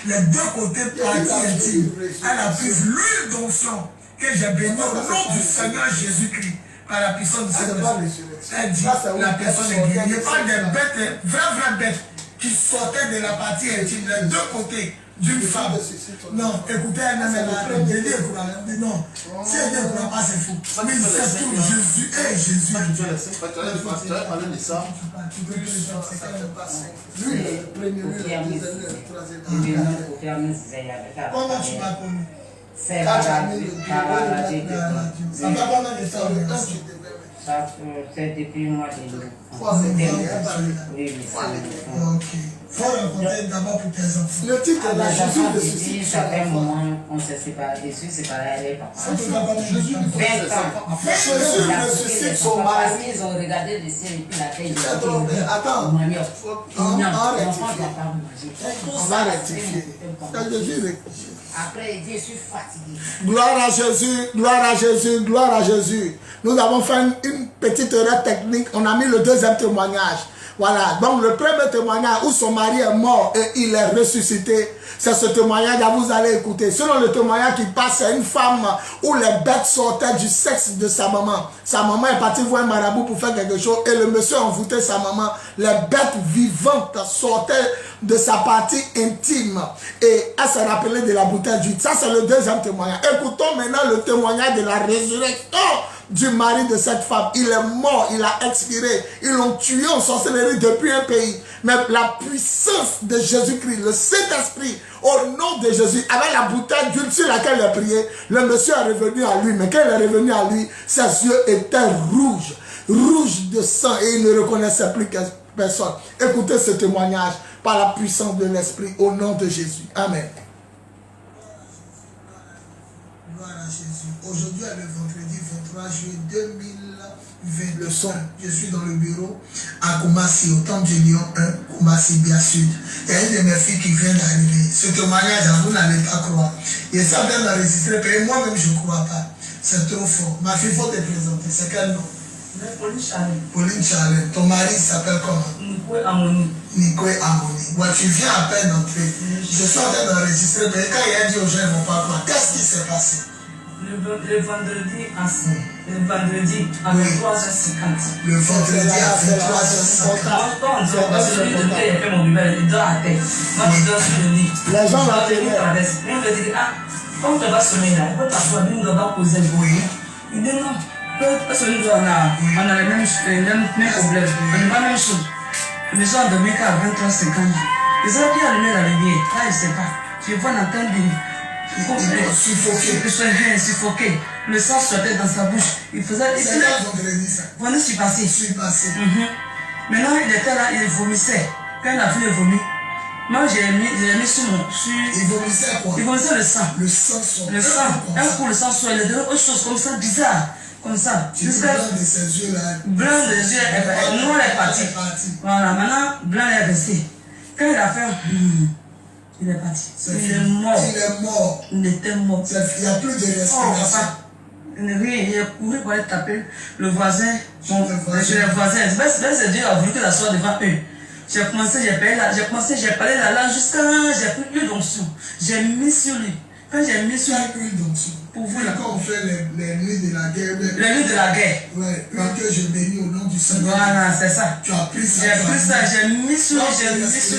Les deux côtés partie intime. Elle a pris l'huile d'onction que j'ai béni au nom du Seigneur Jésus-Christ par la puissance de cette personne. Elle dit la personne est guérie. Il n'y a pas des bêtes, vraies bêtes qui sortait de la partie intime, les deux côtés d'une femme. Non, écoutez, elle même non. Si elle ne croit pas, c'est fou. Mais c'est tout Jésus. Et Jésus. Tu as parlé de ça. Lui, le premier, le deuxième, le troisième. Comment tu m'as connu? C'est Ça fait combien de temps c'est depuis le mois de mai. Oui. Ok. Il faut rencontrer d'abord pour tes enfants. Le titre de la Jésus ressuscite. Ça fait un moment qu'on s'est séparés. Je suis séparé avec papa. Ça peut pas parler Jésus. 20 ans. Jésus ressuscite son Parce mari. qu'ils ont regardé le ciel et puis la terre. Attends, On on va rectifier. Après, je suis fatigué. Gloire à Jésus, gloire à Jésus, gloire à Jésus. Nous avons fait une petite erreur technique. On a mis le deuxième témoignage. Voilà. Donc le premier témoignage où son mari est mort et il est ressuscité, c'est ce témoignage que vous allez écouter. Selon le témoignage qui passe, c'est une femme où les bêtes sortaient du sexe de sa maman. Sa maman est partie voir un marabout pour faire quelque chose et le monsieur a envoûté sa maman. Les bêtes vivantes sortaient de sa partie intime et elle s'est rappelée de la bouteille d'huile. Ça, c'est le deuxième témoignage. Écoutons maintenant le témoignage de la résurrection du mari de cette femme. Il est mort, il a expiré. Ils l'ont tué en sorcellerie depuis un pays. Mais la puissance de Jésus-Christ, le Saint-Esprit, au nom de Jésus, avec la bouteille d'huile sur laquelle il a prié, le monsieur est revenu à lui. Mais quand il est revenu à lui, ses yeux étaient rouges, rouges de sang et il ne reconnaissait plus personne. Écoutez ce témoignage par la puissance de l'Esprit au nom de Jésus. Amen. Gloire à Jésus. Aujourd'hui est le vendredi 23 juillet 2020. Le son. Je suis dans le bureau à Koumassi, au Temple de Lyon 1, Koumassi, bien sûr. Il y a une de mes filles qui vient d'arriver. Ce témoignage, vous n'allez pas croire. Il est en train d'enregistrer, mais moi-même, je ne crois pas. C'est trop fort. Ma fille, il faut te présenter. C'est quel nom? Pauline Charlène. Pauline Charlène. Ton mari s'appelle comment? Nikwe Amoni. Nikwe Amoni. Ouais, tu viens à peine d'entrer. Je suis en train d'enregistrer, mais quand il a dit aux gens, ils ne vont pas croire. Qu'est-ce qui s'est passé? Le vendredi à 23h50. Le vendredi à 23h50. Quand celui de paix, il fait mon bébé, il dort à terre. Moi, je dors sur le lit. Les gens l'appellent. Il me dit, ah, comme tu vas sommeiller là, il faut t'asseoir, il ne doit pas poser le bruit. Il dit non. Parce que nous, on a les mêmes problèmes. On n'a pas la même chose. Les gens dormaient qu'à 23h50. Ils ont bien allumé la lumière. Là, je ne sais pas. Je vois l'antenne suffoqué. Le sang sortait dans sa bouche. Il faisait. C'est là vendredi ça. Vendredi, je suis passé. Maintenant, il était là, il vomissait. Quand il a vu le vomi, moi j'ai mis sur mon. Il vomissait quoi? Il vomissait le sang. Le sang sortait. Le sang. Un coup, le sang sortait. Il y a autre chose comme ça, bizarre. Comme ça. Tu dis blanc de ses yeux là. Blanc de ses yeux, noir est parti. Voilà, maintenant, blanc est resté. Quand il a fait. Il est parti. Il est mort. Il est mort. Il était mort. Il n'y a plus de respiration. Il a couru pour aller taper le voisin. Les voisins. C'est Dieu a voulu que la soit devant eux. J'ai parlé la langue jusqu'à. J'ai pris une onction. J'ai mis sur lui. Quand j'ai mis sur lui. Une onction. Pour vous là. Quand on fait les nuits de la guerre. Les nuits de la guerre. Ouais. Que je bénis au nom du Seigneur. Voilà, c'est ça. Tu as pris ça. J'ai pris ça. J'ai mis sur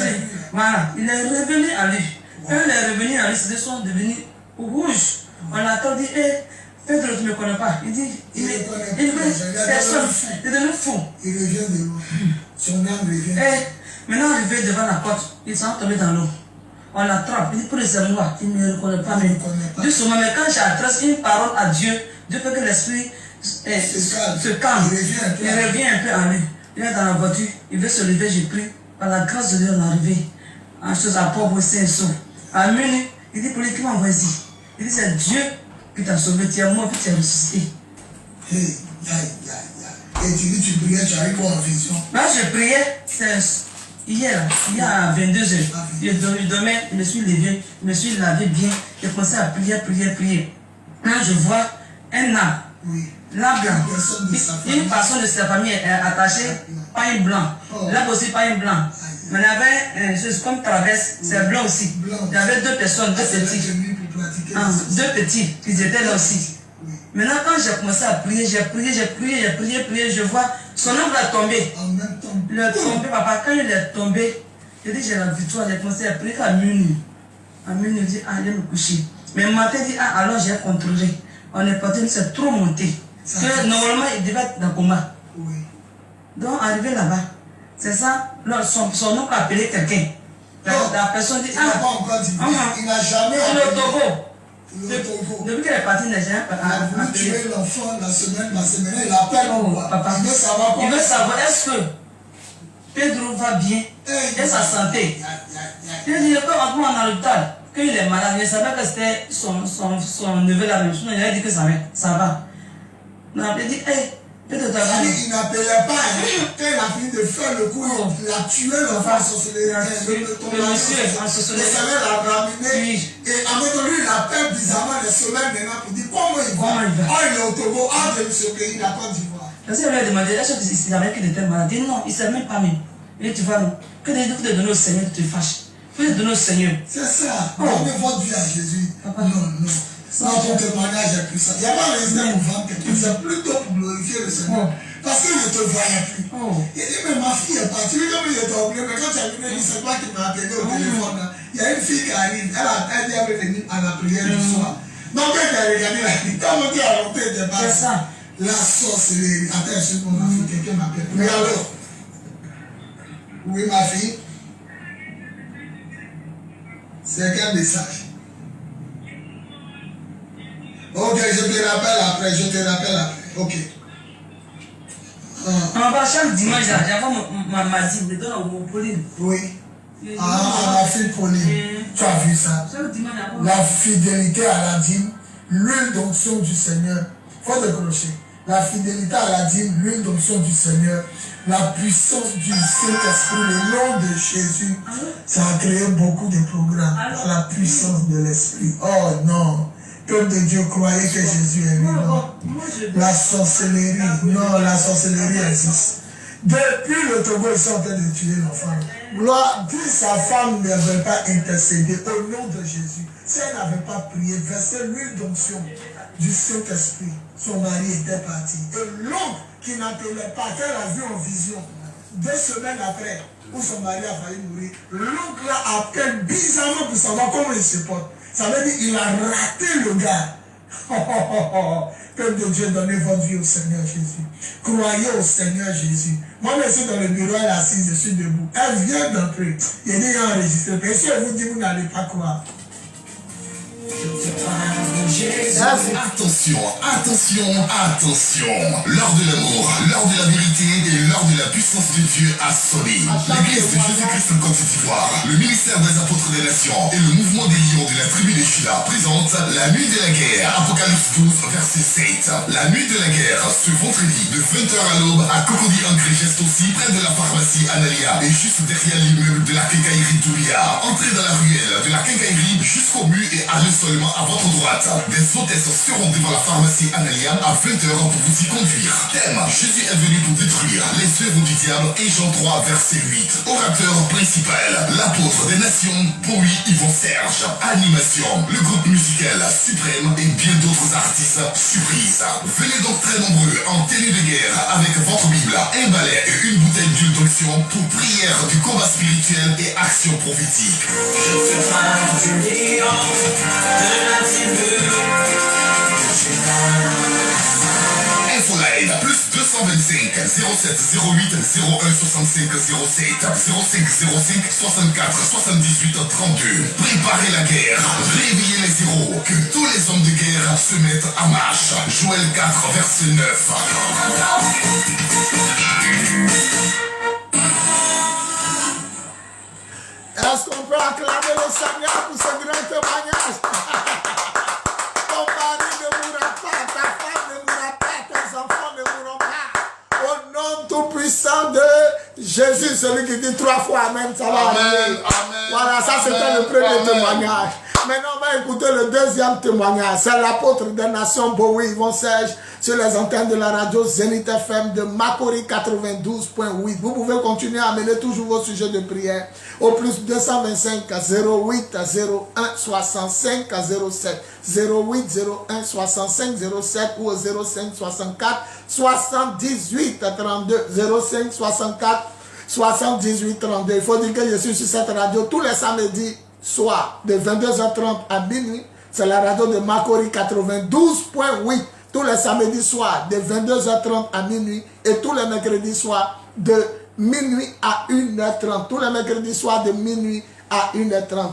lui. Voilà, il est revenu à lui. Quand il est revenu à lui, ses yeux sont devenus rouges. On a entendu, Pedro, tu ne me connais pas. Il dit, il est personne. Il est devenu fou. Il revient de loin. Son âme revient. Maintenant, arrivé devant la porte, ils sont tombés dans l'eau. On l'attrape, il dit, pour les moi, il ne me reconnaît pas. Doucement, mais quand j'adresse une parole à Dieu, Dieu fait que l'esprit se calme. Il revient un peu à lui. Il est dans la voiture, il veut se lever, j'ai pris. Par la grâce de Dieu, on est arrivé. En chose à pauvre saint saut. À minuit, il dit pour lui qui m'envoie ici. Il dit c'est Dieu qui t'a sauvé, tu es mort, puis tu es ressuscité. Et tu dis tu priais, tu arrives en vision. Là je priais, c'est hier à 22h. Je dormais, je me suis levé, je me suis lavé bien, j'ai commencé à prier. Là je vois un arbre. Oui. L'arbre blanc. Une personne de sa famille est attachée, pain blanc. Là aussi pain blanc. Mais il y avait une chose comme traverse, c'est blanc aussi. Il y avait deux personnes, deux petits. Deux petits, ils étaient là aussi. Maintenant, quand j'ai commencé à prier, j'ai prié, je vois son ombre a tombé. Il est tombé, papa. Quand il est tombé, J'ai dit, j'ai la victoire, j'ai commencé à prier à minuit. À minuit, je dis, allez me coucher. Mais le matin, dit, ah, alors j'ai contrôlé. On est parti, c'est trop monté. Que normalement, il devait être dans le coma. Oui. Donc, arrivé là-bas, c'est ça, son oncle a appelé quelqu'un. La personne dit, il n'a pas encore dit, il n'a jamais appelé. Le Togo. Depuis qu'elle est partie, il n'a jamais appelé. Il a voulu tuer l'enfant la semaine, il appelle papa. Il veut savoir comment. Il veut savoir, est-ce que Pedro va bien et sa santé. Il dit, quand on est à l'hôpital, qu'il est malade, il savait que c'était son neveu là même. Il a dit que ça va. Non, il dit, hé, Pedro, tu as vu. Il n'appelait pas. Quand il a fini de faire le coup, il a tué l'enfant en sorcellerie. Le monsieur en sorcellerie. Le salaire l'a ramené. Et en même temps, lui, il appelle bizarrement les semaines maintenant pour dire comment il va. Il est au Togo, de ce pays, la Côte d'Ivoire. Parce qu'il lui a demandé, est-ce qu'il savait qu'il était malade? Il dit non, il ne savait même pas même. Il dit, tu vas non. Que Dieu te donne au Seigneur, tu te fâches. Il faut te donner au Seigneur. C'est ça. Donnez votre vie à Jésus. Papa. Non. Notre témoignage est plus ça. Il n'y a pas raison pour vendre quelque chose. C'est plutôt pour glorifier le Seigneur. Parce qu'il ne te voyait plus. Il dit, mais ma fille est partie. Il était oublié. Mais quand tu as vu, il dit, c'est toi qui m'as appelé au téléphone. Il y a une fille qui arrive. Elle dit, elle veut venir à la prière du soir. Donc, quand elle a regardé, elle a dit, comment tu as monté tes bases? C'est ça. La sorcellerie. Attends, je suis ma fille. Quelqu'un m'appelle. Oui, alors. Oui, ma fille. C'est quel message? Ok, je te rappelle après. Ok. Chaque dimanche, j'avais ma dîme, je donne au mot Pauline. Oui. Ma fille Pauline. Tu as vu ça? La fidélité à la dîme, l'huile d'onction du Seigneur. Faut décrocher. La fidélité à la dîme, l'huile d'onction du Seigneur, la puissance du Saint-Esprit, le nom de Jésus, ça a créé beaucoup de programmes. La puissance de l'Esprit. Oh non. Peuple de Dieu, croyez que Jésus est vivant. La sorcellerie, non, la sorcellerie existe. Depuis le Togo, ils sont en train de tuer l'enfant. Gloire, dit sa femme ne veut pas intercéder au nom de Jésus. Si elle n'avait pas prié, versé l'huile d'onction du Saint-Esprit, son mari était parti. Et l'homme qui n'appelait pas, qu'elle a vu en vision, 2 semaines après, où son mari a failli mourir, l'oncle appelle bizarrement pour savoir comment il se porte. Ça veut dire qu'il a raté le gars. Peuple de Dieu, donnez votre vie au Seigneur Jésus. Croyez au Seigneur Jésus. Moi, je suis dans le bureau, elle est assise, je suis debout. Elle vient d'entrer. Il dit, enregistré. Mais si elle vous dit, vous n'allez pas croire. Attention, l'heure de l'amour, l'heure de la vérité et l'heure de la puissance de Dieu a sonné. L'église de Jésus-Christ en Côte d'Ivoire, le ministère des apôtres des nations et le mouvement des lions de la tribu de Juda présentent la nuit de la guerre, Apocalypse 12, verset 7. La nuit de la guerre, ce vendredi de 20h à l'aube à Cocody en Grégeste aussi, près de la pharmacie Analia et juste derrière l'immeuble de la quincaillerie Doulia. Entrez dans la ruelle de la quincaillerie jusqu'au mur et allez seulement à votre droite. Des hôtesses seront devant la pharmacie Analia à 20h pour vous y conduire. Thème: Jésus est venu pour détruire les œuvres du diable et Jean 3 verset 8. Orateur principal, l'apôtre des nations, Bowie Yvon Serge. Animation, le groupe musical Suprême et bien d'autres artistes surprises. Venez donc très nombreux en tenue de guerre avec votre Bible, un balai et une bouteille d'huile d'onction pour prière du combat spirituel et action prophétique. Infoline plus 225 07 08 01 65 07 05 05 64 78 32. Préparez la guerre, réveillez les héros, que tous les hommes de guerre se mettent en marche. Joël 4 verset 9. Est-ce qu'on peut acclamer le Seigneur pour ce grand témoignage? Ton mari ne mourra pas, ta femme ne mourra pas, tes enfants ne mourront pas. Au nom tout-puissant de Jésus, celui qui dit 3 fois Amen, ça va arriver. Voilà, ça c'était le premier témoignage. Maintenant, on va écouter le deuxième témoignage. C'est l'apôtre des nations, Bowie Yvon Serge, sur les antennes de la radio Zénith FM de Makori 92.8. Vous pouvez continuer à amener toujours vos sujets de prière au plus 225 08 01 65 07 08 01 65 07 ou au 05 64 78 32 05 64 78 32. Il faut dire que je suis sur cette radio tous les samedis soirs de 22h30 à minuit. C'est la radio de Makori 92.8. Tous les samedis soirs de 22h30 à minuit. Et tous les mercredis soirs de minuit à 1h30. Tous les mercredis soirs de minuit à 1h30.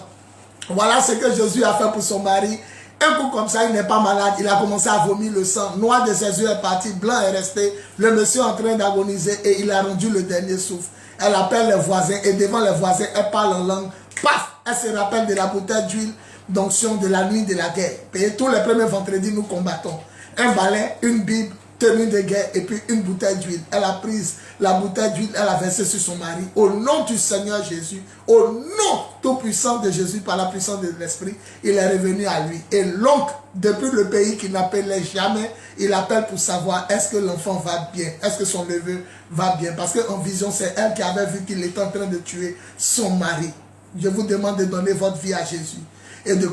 Voilà ce que Jésus a fait pour son mari. Un coup comme ça, il n'est pas malade. Il a commencé à vomir le sang. Noir de ses yeux est parti, blanc est resté. Le monsieur est en train d'agoniser et il a rendu le dernier souffle. Elle appelle les voisins et devant les voisins, elle parle en langue. Paf! Elle se rappelle de la bouteille d'huile d'onction de la nuit de la guerre. Et tous les premiers vendredis, nous combattons. Un balai, une Bible, tenue de guerre et puis une bouteille d'huile. Elle a pris la bouteille d'huile, elle a versé sur son mari. Au nom du Seigneur Jésus, au nom tout puissant de Jésus, par la puissance de l'Esprit, il est revenu à lui. Et l'oncle, depuis le pays qui n'appelait jamais, il appelle pour savoir est-ce que l'enfant va bien, est-ce que son neveu va bien. Parce qu'en vision, c'est elle qui avait vu qu'il était en train de tuer son mari. Je vous demande de donner votre vie à Jésus et de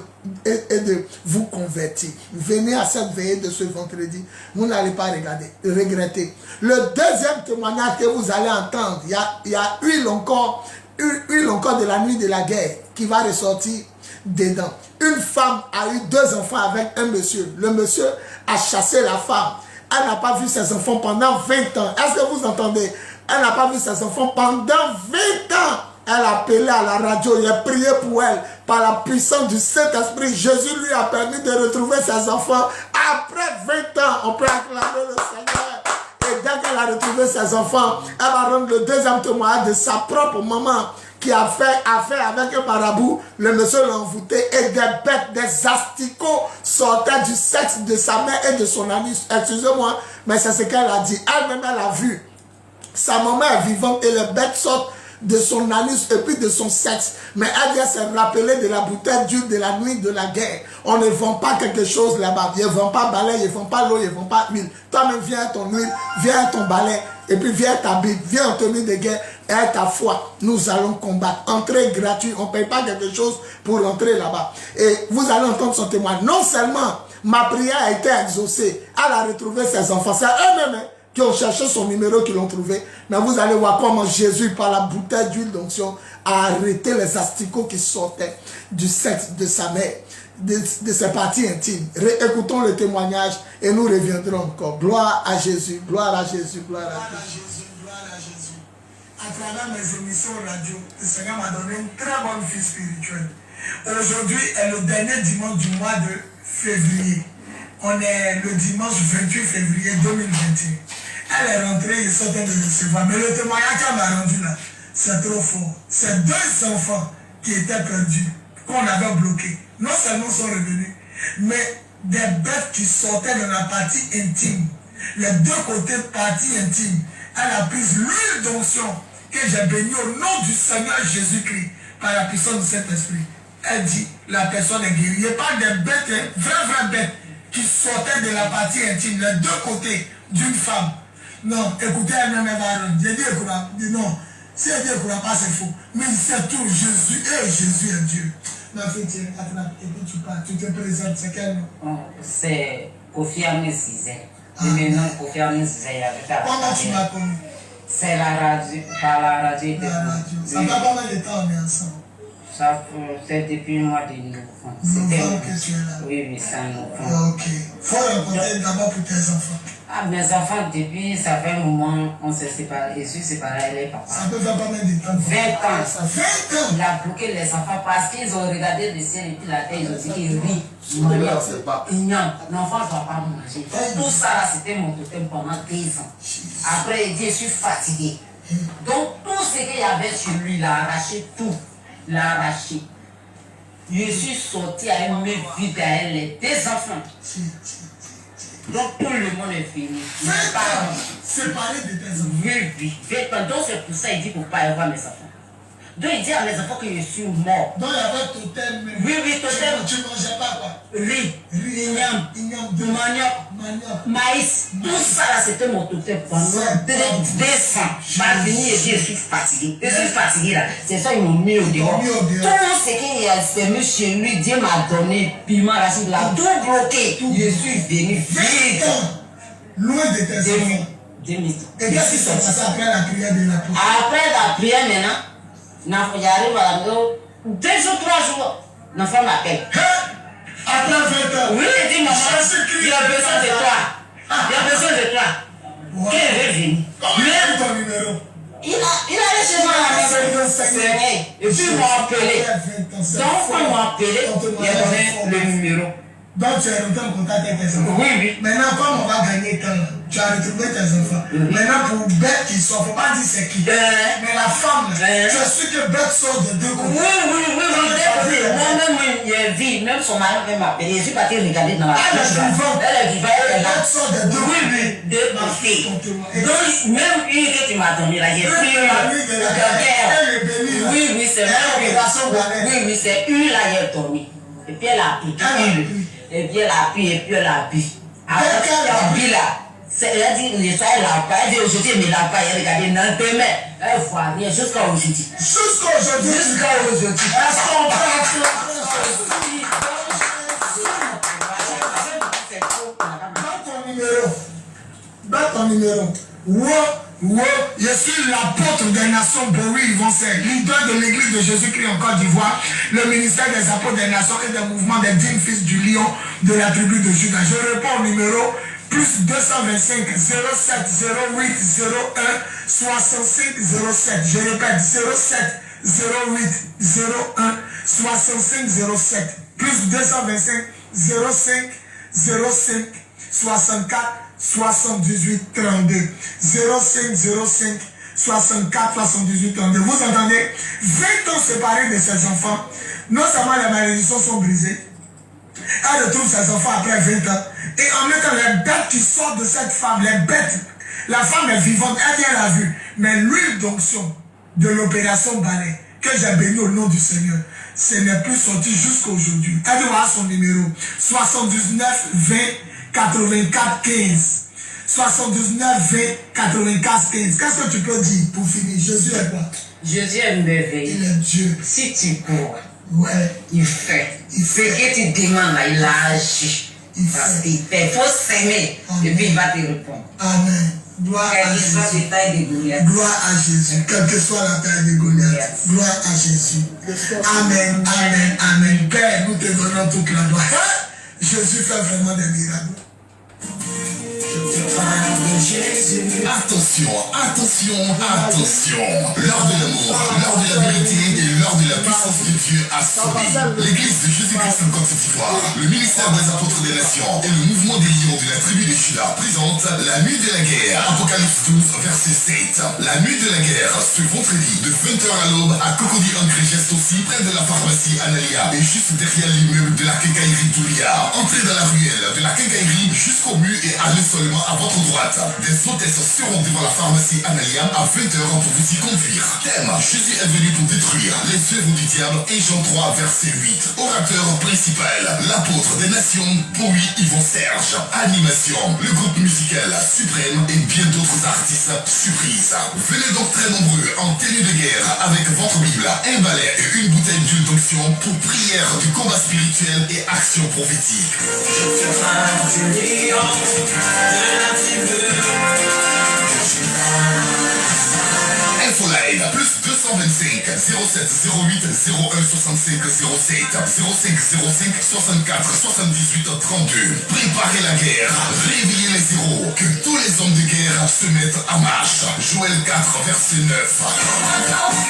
vous convertir. Venez à cette veillée de ce vendredi. Vous n'allez pas regretter. Le deuxième témoignage que vous allez entendre, il y a huile encore de la nuit de la guerre qui va ressortir dedans. Une femme a eu 2 enfants avec un monsieur. Le monsieur a chassé la femme. Elle n'a pas vu ses enfants pendant 20 ans. Est-ce que vous entendez? Elle n'a pas vu ses enfants pendant 20 ans. Elle a appelé à la radio, il a prié pour elle. Par la puissance du Saint-Esprit, Jésus lui a permis de retrouver ses enfants. Après 20 ans, on peut acclamer le Seigneur. Et dès qu'elle a retrouvé ses enfants, elle va rendre le deuxième témoignage de sa propre maman qui a fait affaire avec un marabout. Le monsieur l'a envoûté et des bêtes, des asticots sortaient du sexe de sa mère et de son anus. Excusez-moi, mais c'est ce qu'elle a dit. Elle-même, elle a vu. Sa maman est vivante et les bêtes sortent de son anus et puis de son sexe. Mais elle s'est rappelée de la bouteille d'huile de la nuit de la guerre. On ne vend pas quelque chose là-bas. Ils ne vendent pas balai, ils ne vendent pas l'eau, ils ne vendent pas l'huile. Toi-même, viens à ton huile, viens à ton balai, et puis viens à ta Bible, viens en tenue de guerre et à ta foi. Nous allons combattre. Entrée gratuite, on ne paye pas quelque chose pour rentrer là-bas. Et vous allez entendre son témoignage. Non seulement ma prière a été exaucée, elle a retrouvé ses enfants. C'est eux-mêmes qui ont cherché son numéro, qui l'ont trouvé. Mais vous allez voir comment Jésus, par la bouteille d'huile d'onction, a arrêté les asticots qui sortaient du sexe de sa mère, de ses parties intimes. Écoutons le témoignage et nous reviendrons encore. Gloire à Jésus, gloire à Jésus, gloire à Jésus. Gloire à Jésus. À travers mes émissions radio, le Seigneur m'a donné une très bonne vie spirituelle. Aujourd'hui est le dernier dimanche du mois de février. On est le dimanche 28 février 2021. Elle est rentrée, ils sont en train de recevoir. Mais le témoignage qu'elle m'a rendu là, c'est trop fort. C'est 2 enfants qui étaient perdus, qu'on avait bloqués. Non seulement sont revenus, mais des bêtes qui sortaient de la partie intime. Les 2 côtés partie intime. Elle a pris l'huile d'onction que j'ai bénie au nom du Seigneur Jésus-Christ par la puissance du Saint-Esprit. Elle dit, la personne est guérie. Il n'y a pas des bêtes, vraies bêtes, qui sortaient de la partie intime, les 2 côtés d'une femme. Non, écoutez, elle-même va rendre. J'ai dit, écoutez, non. Si elle dit, écoutez pas, c'est faux. Mais c'est tout. Jésus est Dieu. Ma fille, tu attrapes, et puis tu pars. Tu te présentes, c'est quel nom? C'est Kofi Anne Zizé. C'est le nom Kofi Anne Zizé. Comment tu m'as connu? C'est la radio, par la radio. La radio. Ça fait pas mal de temps, on est ensemble. Ça fait depuis le mois de novembre. Novembre que tu es là. Oui, c'est un enfant. Ok. Faut rencontrer d'abord pour tes enfants. Ah, mes enfants, depuis, ça fait un moment, on s'est séparés. Je suis séparé avec les papas. Ça peut faire pas mal de temps. 20 ans. 20 ans. Il a bloqué les enfants parce qu'ils ont regardé le ciel et puis la terre, ils ont dit qu'ils rient. L'enfant ne va pas manger. Tout ça, là, c'était mon totem pendant 15 ans. Après, il dit, je suis fatigué. Donc, tout ce qu'il y avait sur lui, il a arraché tout. Il a arraché. Je suis sorti à une main vide à elle, les 2 enfants. Donc, tout le monde est fini. Séparé de tes enfants. Oui. Donc, c'est pour ça qu'il dit pour ne pas y avoir mes enfants. Donc, il dit à mes enfants que je suis mort. Donc, il y avait totem même. Oui, totem. Tu ne mangeais pas quoi? Riz, igname, manioc, maïs. Tout ça là, c'était mon totem pendant 2 ans. Ma vie, je suis fatigué. Je suis fatigué là. C'est ça, ils m'ont mis au dehors. Tout ce qu'il a semé chez lui, Dieu m'a donné. Piment, racine, là, tout bloqué. Je suis venu vite. Loin de tes enfants. 2000. Et qu'est-ce qui s'est passé après la prière de la prière? Après la prière maintenant, j'arrive à la maison, 2 jours, 3 jours, l'enfant m'appelle. Après 20 ans. Oui, il dit maman, il a besoin de toi. Il a besoin de toi. Qu'il veut venir. Mais ton numéro. Il allait chez moi à la maison. C'est vrai. Et puis ils m'ont appelé. Donc quand ils m'ont appelé, il a donné le numéro. Donc tu es rentré en contact avec tes enfants. Oui, oui. Maintenant, comme on va gagner temps, tu as retrouvé tes enfants. Maintenant, pour Beth qui sort, il ne faut pas dire c'est qui. Mais la femme, tu es sûr que Beth sort de deux côtés. Oui. Moi-même, j'ai vu, même son mari m'a appelé. Je suis parti regarder dans la chambre. Elle est vivante, elle est là. Beth sort de deux côtés. Oui, de ma fille. Donc, même une que tu m'as donnée là, j'ai pris une guerre. Oui, c'est vrai. Oui, c'est une là, j'ai dormi. Et puis elle a pris. Et puis elle a pris, et puis elle a bu. Après elle a bu là, elle a dit le soir elle a pas, elle dit aujourd'hui elle ne l'a pas, elle a regardé non demain, elle voit rien jusqu'à aujourd'hui. Jusqu'à aujourd'hui. Est-ce qu'on peut Dans ton numéro. Je suis l'apôtre des nations Bowie Yvonne, leader de l'église de Jésus-Christ en Côte d'Ivoire, le ministère des apôtres des nations et des mouvements des dignes fils du lion de la tribu de Juda. Je réponds au numéro plus 225 07 08 01 65 07. Je répète 07 08 01 65 07. Plus 225 05 05 64 78 32 05 05 64 78 32. Vous entendez? 20 ans séparés de ses enfants. Non seulement les malédictions sont brisées, elle retrouve ses enfants après 20 ans. Et en même temps, les bêtes qui sortent de cette femme, les bêtes, la femme est vivante, elle vient la vue. Mais l'huile d'onction de l'opération balai que j'ai béni au nom du Seigneur, ce n'est plus sorti jusqu'à aujourd'hui. Elle doit avoir son numéro 79 20 84 15. 79 20 95 15. Qu'est-ce que tu peux dire pour finir? Jésus est quoi? Jésus est merveilleux. Il est Dieu. Si tu cours, Ouais. il fait. Ce que tu demandes là, il agit. Parce qu'il fait. Il faut s'aimer. Et puis il va te répondre. Amen. Gloire à Quelle que soit Jésus. la taille de Goliath. Gloire à Jésus. Quelle que soit la taille de Goliath. Gloire à Jésus. Amen. Amen. Amen. Père, nous te donnons toute la gloire. Jésus fait vraiment des miracles. Attention, attention, attention. L'heure de l'amour, l'heure de la vérité et l'heure de la puissance de Dieu a sonné. L'église de Jésus-Christ en Côte d'Ivoire, le ministère des apôtres des nations et le mouvement des lions de la tribu de Juda présentent la nuit de la guerre. Apocalypse 12, verset 7. La nuit de la guerre, ce vendredi, de 20h à l'aube, à Cocody Angrégeste aussi, près de la pharmacie Analia et juste derrière l'immeuble de la quincaillerie Doulia. Entrez dans la ruelle de la quincaillerie jusqu'au mur et allez seulement à votre droite. Des hôtesses seront devant la pharmacie Analia à 20h pour vous y conduire. Thème: Jésus est venu pour détruire les œuvres du diable et Jean 3 verset 8. Orateur principal, l'apôtre des nations, Bowie Yvon Serge. Animation, le groupe musical Suprême et bien d'autres artistes surprises. Venez donc très nombreux en tenue de guerre avec votre Bible, un balai et une bouteille d'huile d'onction pour prière du combat spirituel et action prophétique. Infoline, plus 225 07 08 01 65 07 05 05 64 78 32. Préparez la guerre, réveillez les héros, que tous les hommes de guerre se mettent en marche. Joël 4 verset 9.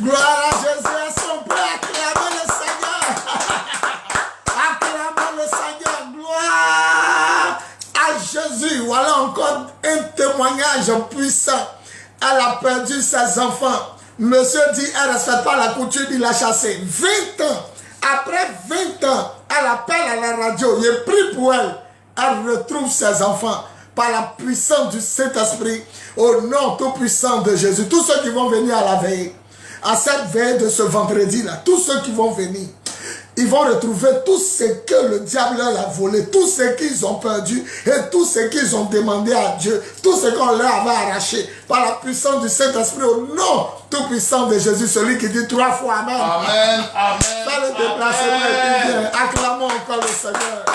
Gloire à Jésus, elles sont prêts à acclamer le Seigneur. Acclamez le Seigneur, gloire à Jésus. Voilà encore un témoignage puissant. Elle a perdu ses enfants. Monsieur dit, elle ne respecte pas la coutume, il l'a chassé. 20 ans, après 20 ans, elle appelle à la radio, il prie pour elle. Elle retrouve ses enfants par la puissance du Saint-Esprit, au nom tout puissant de Jésus. Tous ceux qui vont venir à la veille, à cette veille de ce vendredi-là, tous ceux qui vont venir, ils vont retrouver tout ce que le diable leur a volé, tout ce qu'ils ont perdu et tout ce qu'ils ont demandé à Dieu, tout ce qu'on leur avait arraché par la puissance du Saint-Esprit au nom tout-puissant de Jésus, celui qui dit 3 fois Amen. Amen. Amen. Fais le déplacement et puis viens. Acclamons encore le Seigneur.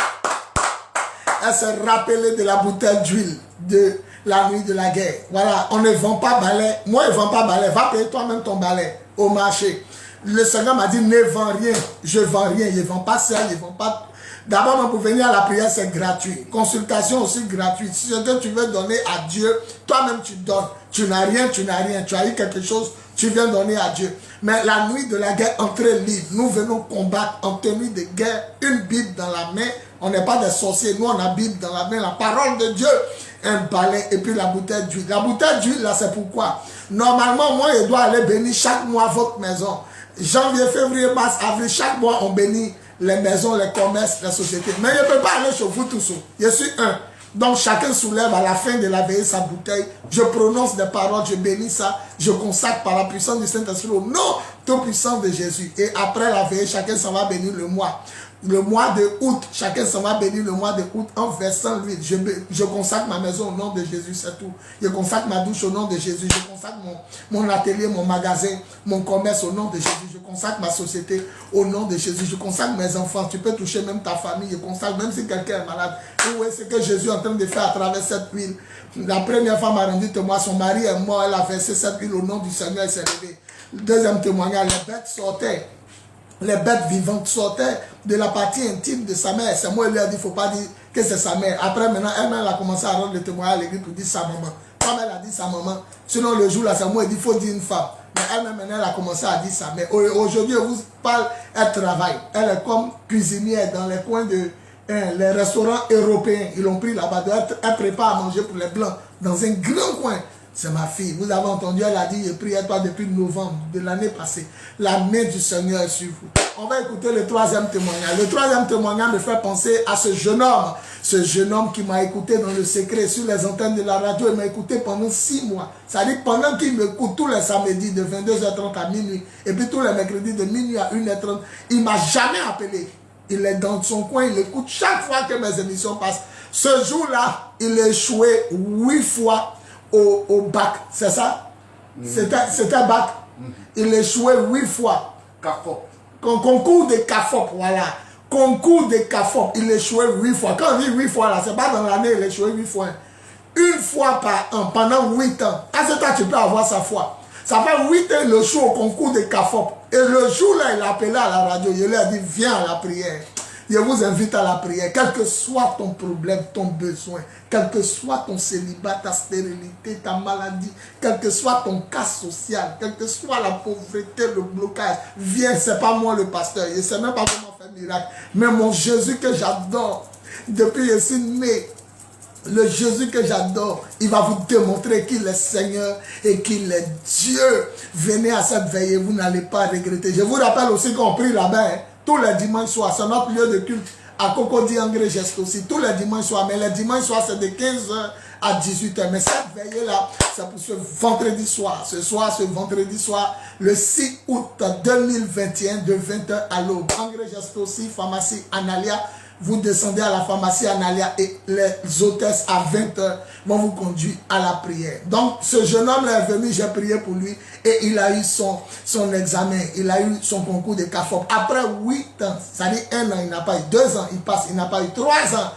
Elle s'est rappelée de la bouteille d'huile de la nuit de la guerre. Voilà, on ne vend pas balai. Moi, je ne vends pas balai. Va payer toi-même ton balai au marché. Le Seigneur m'a dit, ne vends rien. Je ne vends rien. Je ne vends pas ça, je ne vends pas. D'abord, pour venir à la prière, c'est gratuit. Consultation aussi gratuite. Si ce que tu veux donner à Dieu, toi-même tu donnes. Tu n'as rien, tu n'as rien. Tu as eu quelque chose, tu viens donner à Dieu. Mais la nuit de la guerre, entrée libre. Nous venons combattre en tenue de guerre, une Bible dans la main. On n'est pas des sorciers. Nous, on a la Bible dans la main, la parole de Dieu, un balai et puis la bouteille d'huile. La bouteille d'huile, là, c'est pourquoi. Normalement, moi, je dois aller bénir chaque mois votre maison. Janvier, février, mars, avril, chaque mois, on bénit les maisons, les commerces, les sociétés. Mais je ne peux pas aller chez vous tous. Je suis un. Donc, chacun soulève à la fin de la veillée sa bouteille. Je prononce des paroles, je bénis ça. Je consacre par la puissance du Saint-Esprit au nom tout-puissant de Jésus. Et après la veillée, chacun s'en va bénir le mois. Le mois de août, chacun s'en va bénir le mois de août en versant l'huile. Je consacre ma maison au nom de Jésus, c'est tout. Je consacre ma douche au nom de Jésus. Je consacre mon atelier, mon magasin, mon commerce au nom de Jésus. Je consacre ma société au nom de Jésus. Je consacre mes enfants. Tu peux toucher même ta famille. Je consacre même si quelqu'un est malade. Vous voyez ce que Jésus est en train de faire à travers cette huile. La première femme a rendu témoin. Son mari est mort. Elle a versé cette huile au nom du Seigneur et s'est levée. Le deuxième témoignage, les bêtes sortaient. Les bêtes vivantes sortaient de la partie intime de sa mère. C'est moi qui lui ai dit, il ne faut pas dire que c'est sa mère. Après, maintenant, elle-même a commencé à rendre le témoignage à l'église pour dire sa maman. Comme elle a dit sa maman, sinon le jour là, c'est moi qui ai dit, il faut dire une femme. Mais elle-même, maintenant, elle a commencé à dire sa mère. Aujourd'hui, je vous parle, elle travaille. Elle est comme cuisinière dans les coins de les restaurants européens. Ils l'ont pris là-bas. Elle prépare à manger pour les blancs dans un grand coin. C'est ma fille. Vous avez entendu, elle a dit, je prie à toi depuis novembre de l'année passée. La main du Seigneur est sur vous. On va écouter le troisième témoignage. Le troisième témoignage me fait penser à ce jeune homme qui m'a écouté dans le secret sur les antennes de la radio. Il m'a écouté pendant 6 mois. Ça dit pendant qu'il m'écoute tous les samedis de 22h30 à minuit et puis tous les mercredis de minuit à 1h30, il ne m'a jamais appelé. Il est dans son coin, il écoute chaque fois que mes émissions passent. Ce jour-là, il a échoué 8 fois au bac, c'est ça? C'était bac. Il a échoué 8 fois. Concours de CAFOP, voilà. Concours de CAFOP, il a échoué 8 fois. Quand on dit 8 fois, là, c'est pas dans l'année, il a échoué 8 fois. Une fois par an, pendant 8 ans. À ce temps, tu peux avoir sa foi. Ça fait 8 ans, il échoue au concours de CAFOP. Et le jour-là, il a appelé à la radio, il lui a dit, viens à la prière. Je vous invite à la prière, quel que soit ton problème, ton besoin, quel que soit ton célibat, ta stérilité, ta maladie, quel que soit ton cas social, quel que soit la pauvreté, le blocage, viens, c'est pas moi le pasteur, je ne sais même pas comment faire miracle, mais mon Jésus que j'adore, depuis que je suis né, le Jésus que j'adore, il va vous démontrer qu'il est Seigneur et qu'il est Dieu. Venez à cette veillée, vous n'allez pas regretter. Je vous rappelle aussi qu'on prie là-bas, hein, tous les dimanches soirs, c'est notre lieu de culte à Cocody Angré Geste aussi, tous les dimanches soirs, mais les dimanches soirs c'est de 15h à 18h, mais cette veillée-là, c'est pour ce vendredi soir, ce vendredi soir, le 6 août 2021, de 20h à l'aube. Angré Geste aussi, pharmacie Analia, vous descendez à la pharmacie Analia et les hôtesses à 20h vont vous conduire à la prière. Donc ce jeune homme est venu, j'ai prié pour lui et il a eu son examen, il a eu son concours de CAFOP. Après 8 ans, ça dit 1 an, il n'a pas eu 2 ans, il passe, il n'a pas eu 3 ans.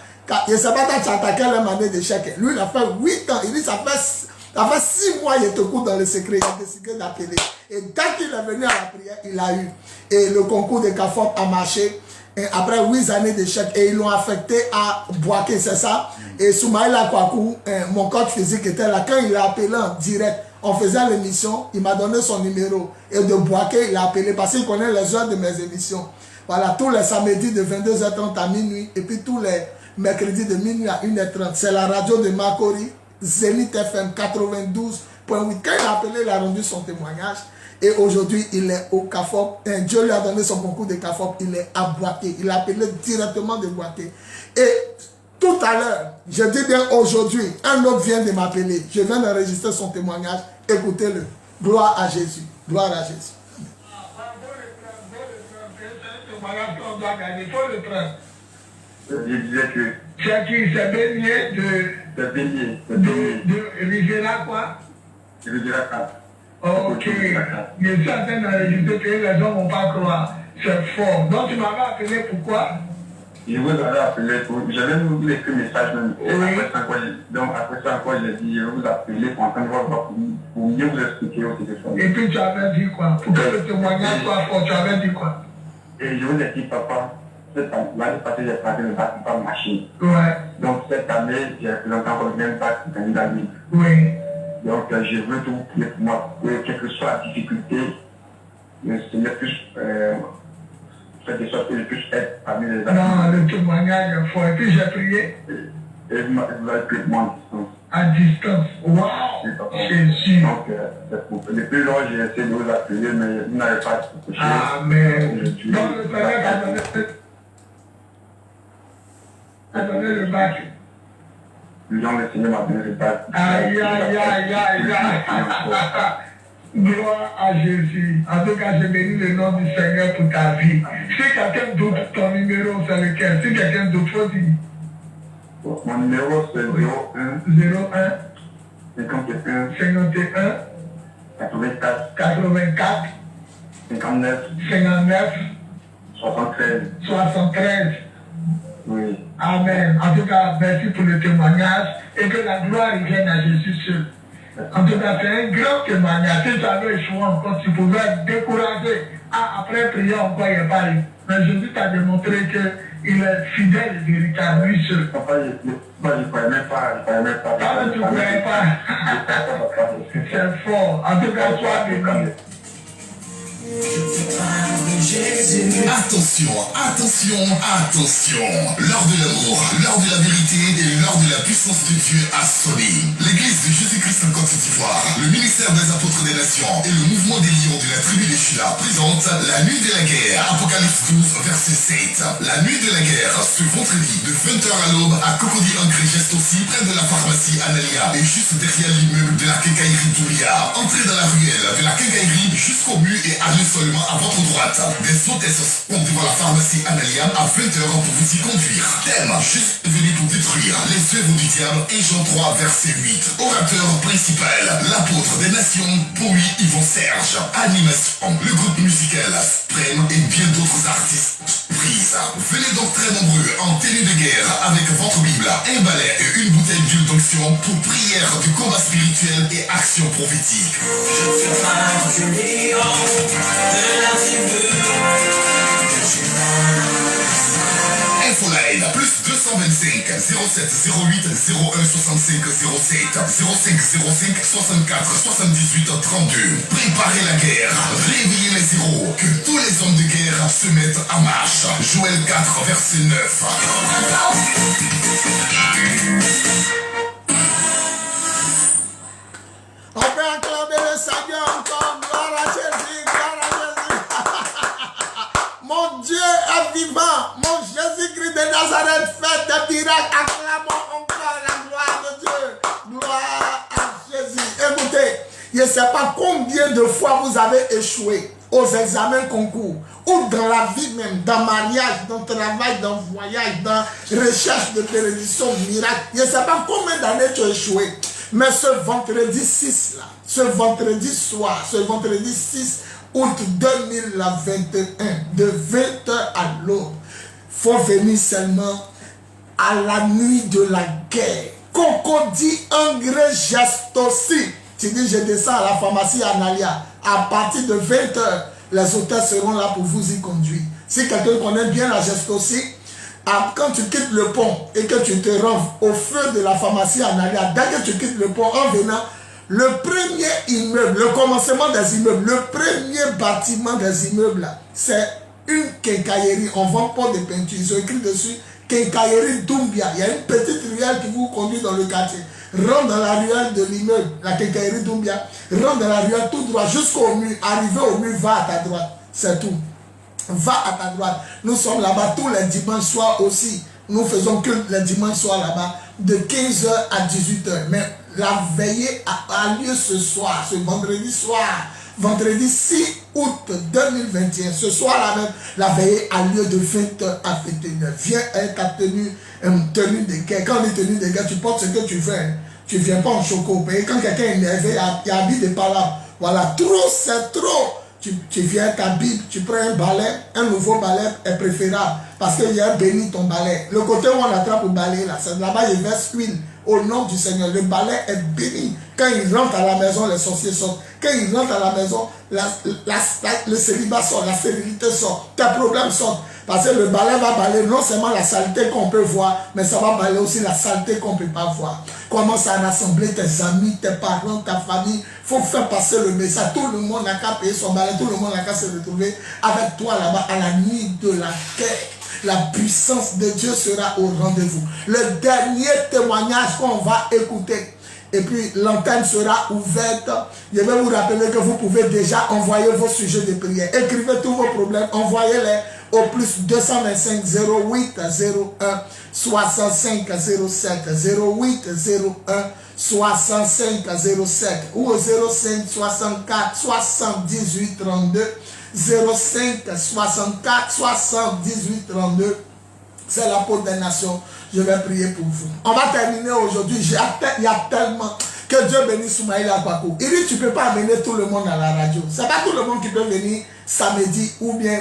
Je ne sais pas quand tu attaquais la année d'échec. Lui, il a fait 8 ans, il dit ça fait 6 mois, il te court dans le secret, il a décidé d'appeler. Et dès qu'il est venu à la prière, il a eu. Et le concours de CAFOP a marché. Et après 8 années d'échec, et ils l'ont affecté à Boaké, c'est ça? Et Soumaïla Kwaku, mon coach physique était là. Quand il l'a appelé en direct, on faisait l'émission, il m'a donné son numéro. Et de Boaké, il a appelé parce qu'il connaît les heures de mes émissions. Voilà, tous les samedis de 22h30 à minuit, et puis tous les mercredis de minuit à 1h30. C'est la radio de Makori, Zénith FM 92.8. Quand il a appelé, il a rendu son témoignage. Et aujourd'hui, il est au CAFOP. Dieu lui a donné son concours de CAFOP. Il est à Boaké. Il a appelé directement de Boaké. Et tout à l'heure, je dis bien aujourd'hui, un autre vient de m'appeler. Je viens d'enregistrer son témoignage. Écoutez-le. Gloire à Jésus. Gloire à Jésus. témoignage qu'on doit gagner. Il faut le train. Je disais que... C'est qui s'est baigné de Riviera quoi? Riviera 4. Ok. Je suis en train d'enregistrer que les gens ne vont pas croire. C'est fort. Donc tu m'avais appelé pourquoi? Je vous avais appelé pour... J'avais vous écrit un message même. Donc après ça encore, j'ai dit, je vais vous appeler pour entendre votre voix pour mieux vous expliquer au téléphone. Et puis tu avais dit quoi? Pour que le témoignage soit fort, tu avais dit quoi? Et je vous ai dit, papa, l'année passée, j'ai passé le bac par machine. Ouais. Donc cette année, j'ai représenté encore le même bac pour candidat libre. Oui. Donc je veux tout prier pour moi, que quelle que soit la difficulté, le Seigneur puisse faire de sorte que je puisse être parmi les amis. Non, le témoignage est fort. Et puis j'ai prié. Et vous m'avez prié pour moi à distance. Waouh! Jésus. Donc, depuis lors, j'ai essayé de vous appeler, mais vous n'avez pas touché. Amen. Donc le Seigneur a donné le bac. Donc le Seigneur m'a donné le bac. Aïe, aïe, aïe, aïe, aïe. Gloire à Jésus. En tout cas, je bénis le nom du Seigneur pour ta vie. Si quelqu'un d'autre, ton numéro, c'est lequel? Si quelqu'un d'autre, faut dire. Mon numéro, c'est 01 51 84 59 73. Oui. Amen. En tout cas, merci pour le témoignage et que la gloire revienne à Jésus seul. En tout cas, c'est un grand témoignage. Si tu avais échoué encore, tu pouvais être découragé. Après prier encore, il n'est pas eu. Mais Jésus t'a démontré qu'il est fidèle et véritable, lui seul. Papa, je ne croyais même pas. Tu ne croyais pas. C'est fort. En tout cas, sois béni. Attention, attention, attention. L'heure de l'amour, l'heure de la vérité et l'heure de la puissance de Dieu a sonné. L'église de Jésus-Christ en Côte d'Ivoire, le ministère des apôtres des nations et le mouvement des lions de la tribu de Juda présentent la nuit de la guerre. Apocalypse 12, verset 7. La nuit de la guerre, ce vendredi de 20h à l'aube à Cocody Ancré Geste aussi, près de la pharmacie Analia et juste derrière l'immeuble de la quincaillerie Doulia. Entrez dans la ruelle de la quincaillerie jusqu'au mur et allez seulement à votre droite. Des hôtesses sont devant la pharmacie Analia à 20h pour vous y conduire. Thème, juste venu pour détruire les œuvres du diable et Jean 3 verset 8. Orateur principal, l'apôtre des nations, Boui Yvon Serge. Animation, le groupe musical Suprême et bien d'autres artistes. Prise. Venez donc très nombreux en tenue de guerre avec votre Bible, un balai et une bouteille d'huile d'onction pour prière du combat spirituel et action prophétique. Infoline plus 225 07 08 01 65 07 05 05 64 78 32. Préparez la guerre, réveillez les héros, que tous les hommes de guerre se mettent en marche. Joël 4 verset 9. On peut acclamer le Seigneur encore. Gloire à Jésus, gloire à Jésus. Mon Dieu est vivant. Mon Jésus-Christ de Nazareth fait des miracles. Acclamons encore la gloire de Dieu. Gloire à Jésus. Écoutez, je ne sais pas combien de fois vous avez échoué aux examens concours ou dans la vie même, dans mariage, dans travail, dans voyage, dans recherche de bénédiction, miracle. Je ne sais pas combien d'années tu as échoué. Mais ce vendredi 6 là, ce vendredi soir, ce vendredi 6 août 2021, de 20h à l'aube, faut venir seulement à la nuit de la guerre. Cocody Ancré Geste aussi. Tu dis, je descends à la pharmacie Analia. À partir de 20h, les hôtels seront là pour vous y conduire. Si quelqu'un connaît bien la Geste aussi, quand tu quittes le pont et que tu te rends au feu de la pharmacie Analia, dès que tu quittes le pont, en venant, le premier immeuble, le commencement des immeubles, le premier bâtiment des immeubles, c'est une quincaillerie. On ne vend pas de peinture. Ils ont écrit dessus quincaillerie Doumbia. Il y a une petite ruelle qui vous conduit dans le quartier. Rentre dans la ruelle de l'immeuble, la quincaillerie Doumbia. Rentre dans la ruelle tout droit jusqu'au mur. Arrivé au mur, va à ta droite. C'est tout. Va à ta droite. Nous sommes là-bas tous les dimanches soirs aussi. Nous faisons que les dimanches soirs là-bas de 15h à 18h. Mais la veillée a lieu ce soir, ce vendredi soir, vendredi 6 août 2021. Ce soir, la veillée a lieu de 20h à 21h. Viens avec ta tenue de guerre. Quand on dit tenue de guerre, tu portes ce que tu veux. Hein. Tu ne viens pas en choco. Quand quelqu'un est énervé, il y a habillé des paroles. Voilà, trop, c'est trop. Tu viens avec ta Bible, tu prends un balai, un nouveau balai est préférable parce qu'il y a béni ton balai. Le côté où on attrape le balai, là-bas il verse huile au nom du Seigneur. Le balai est béni. Quand il rentre à la maison, les sorciers sortent. Quand il rentre à la maison, le célibat sort, la stérilité sort, tes problèmes sortent. Parce que le balai va balayer non seulement la saleté qu'on peut voir, mais ça va balayer aussi la saleté qu'on ne peut pas voir. Commence à rassembler tes amis, tes parents, ta famille. Il faut faire passer le message. Tout le monde n'a qu'à payer son balai, tout le monde n'a qu'à se retrouver avec toi là-bas à la nuit de la guerre. La puissance de Dieu sera au rendez-vous. Le dernier témoignage qu'on va écouter. Et puis l'antenne sera ouverte. Je vais vous rappeler que vous pouvez déjà envoyer vos sujets de prière. Écrivez tous vos problèmes, envoyez-les au plus 225 08 01 65 07 08 01 65 07 ou au 05 64 78 32 05 64 78 32. C'est l'apôtre des nations. Je vais prier pour vous. On va terminer aujourd'hui. Il y a tellement. Que Dieu bénisse Soumaïla Akwaku. Il dit tu ne peux pas amener tout le monde à la radio. Ce n'est pas tout le monde qui peut venir samedi ou bien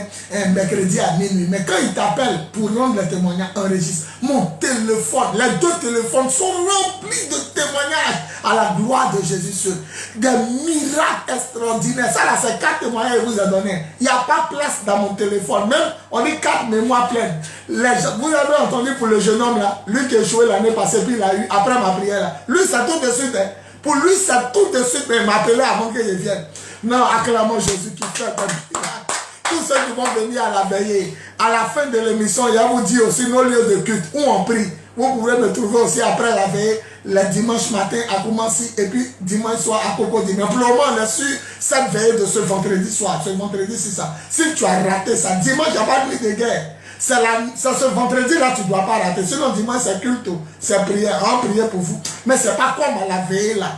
mercredi à minuit. Mais quand il t'appelle pour rendre le témoignage, enregistre. Mon téléphone, les deux téléphones sont remplis de témoignages à la gloire de Jésus. Des miracles extraordinaires. Ça là, c'est 4 témoignages que je vous ai donnés. Il n'y a pas place dans mon téléphone. Même, on dit 4 mémoires pleines. Vous avez entendu pour le jeune homme là, lui qui a échoué l'année passée, puis il a eu, après ma prière là. Lui, c'est tout de suite. Hein. Pour lui, c'est tout de suite, mais il m'a appelé avant que je vienne. Non, acclamons Jésus qui fait des miracles. Tous ceux qui vont venir à la veillée, à la fin de l'émission, il y a vous dire aussi nos lieux de culte où on prie. Vous pouvez me trouver aussi après la veillée, le dimanche matin à Koumassi et puis dimanche soir à Cocody. Mais pour le moment, on est sur cette veillée de ce vendredi soir. Ce vendredi, c'est ça. Si tu as raté ça, dimanche, il n'y a pas de nuit de guerre. C'est ce vendredi-là, tu ne dois pas rater. Sinon, dimanche, c'est culte, c'est prière. On prie pour vous. Mais ce n'est pas comme à la veillée là.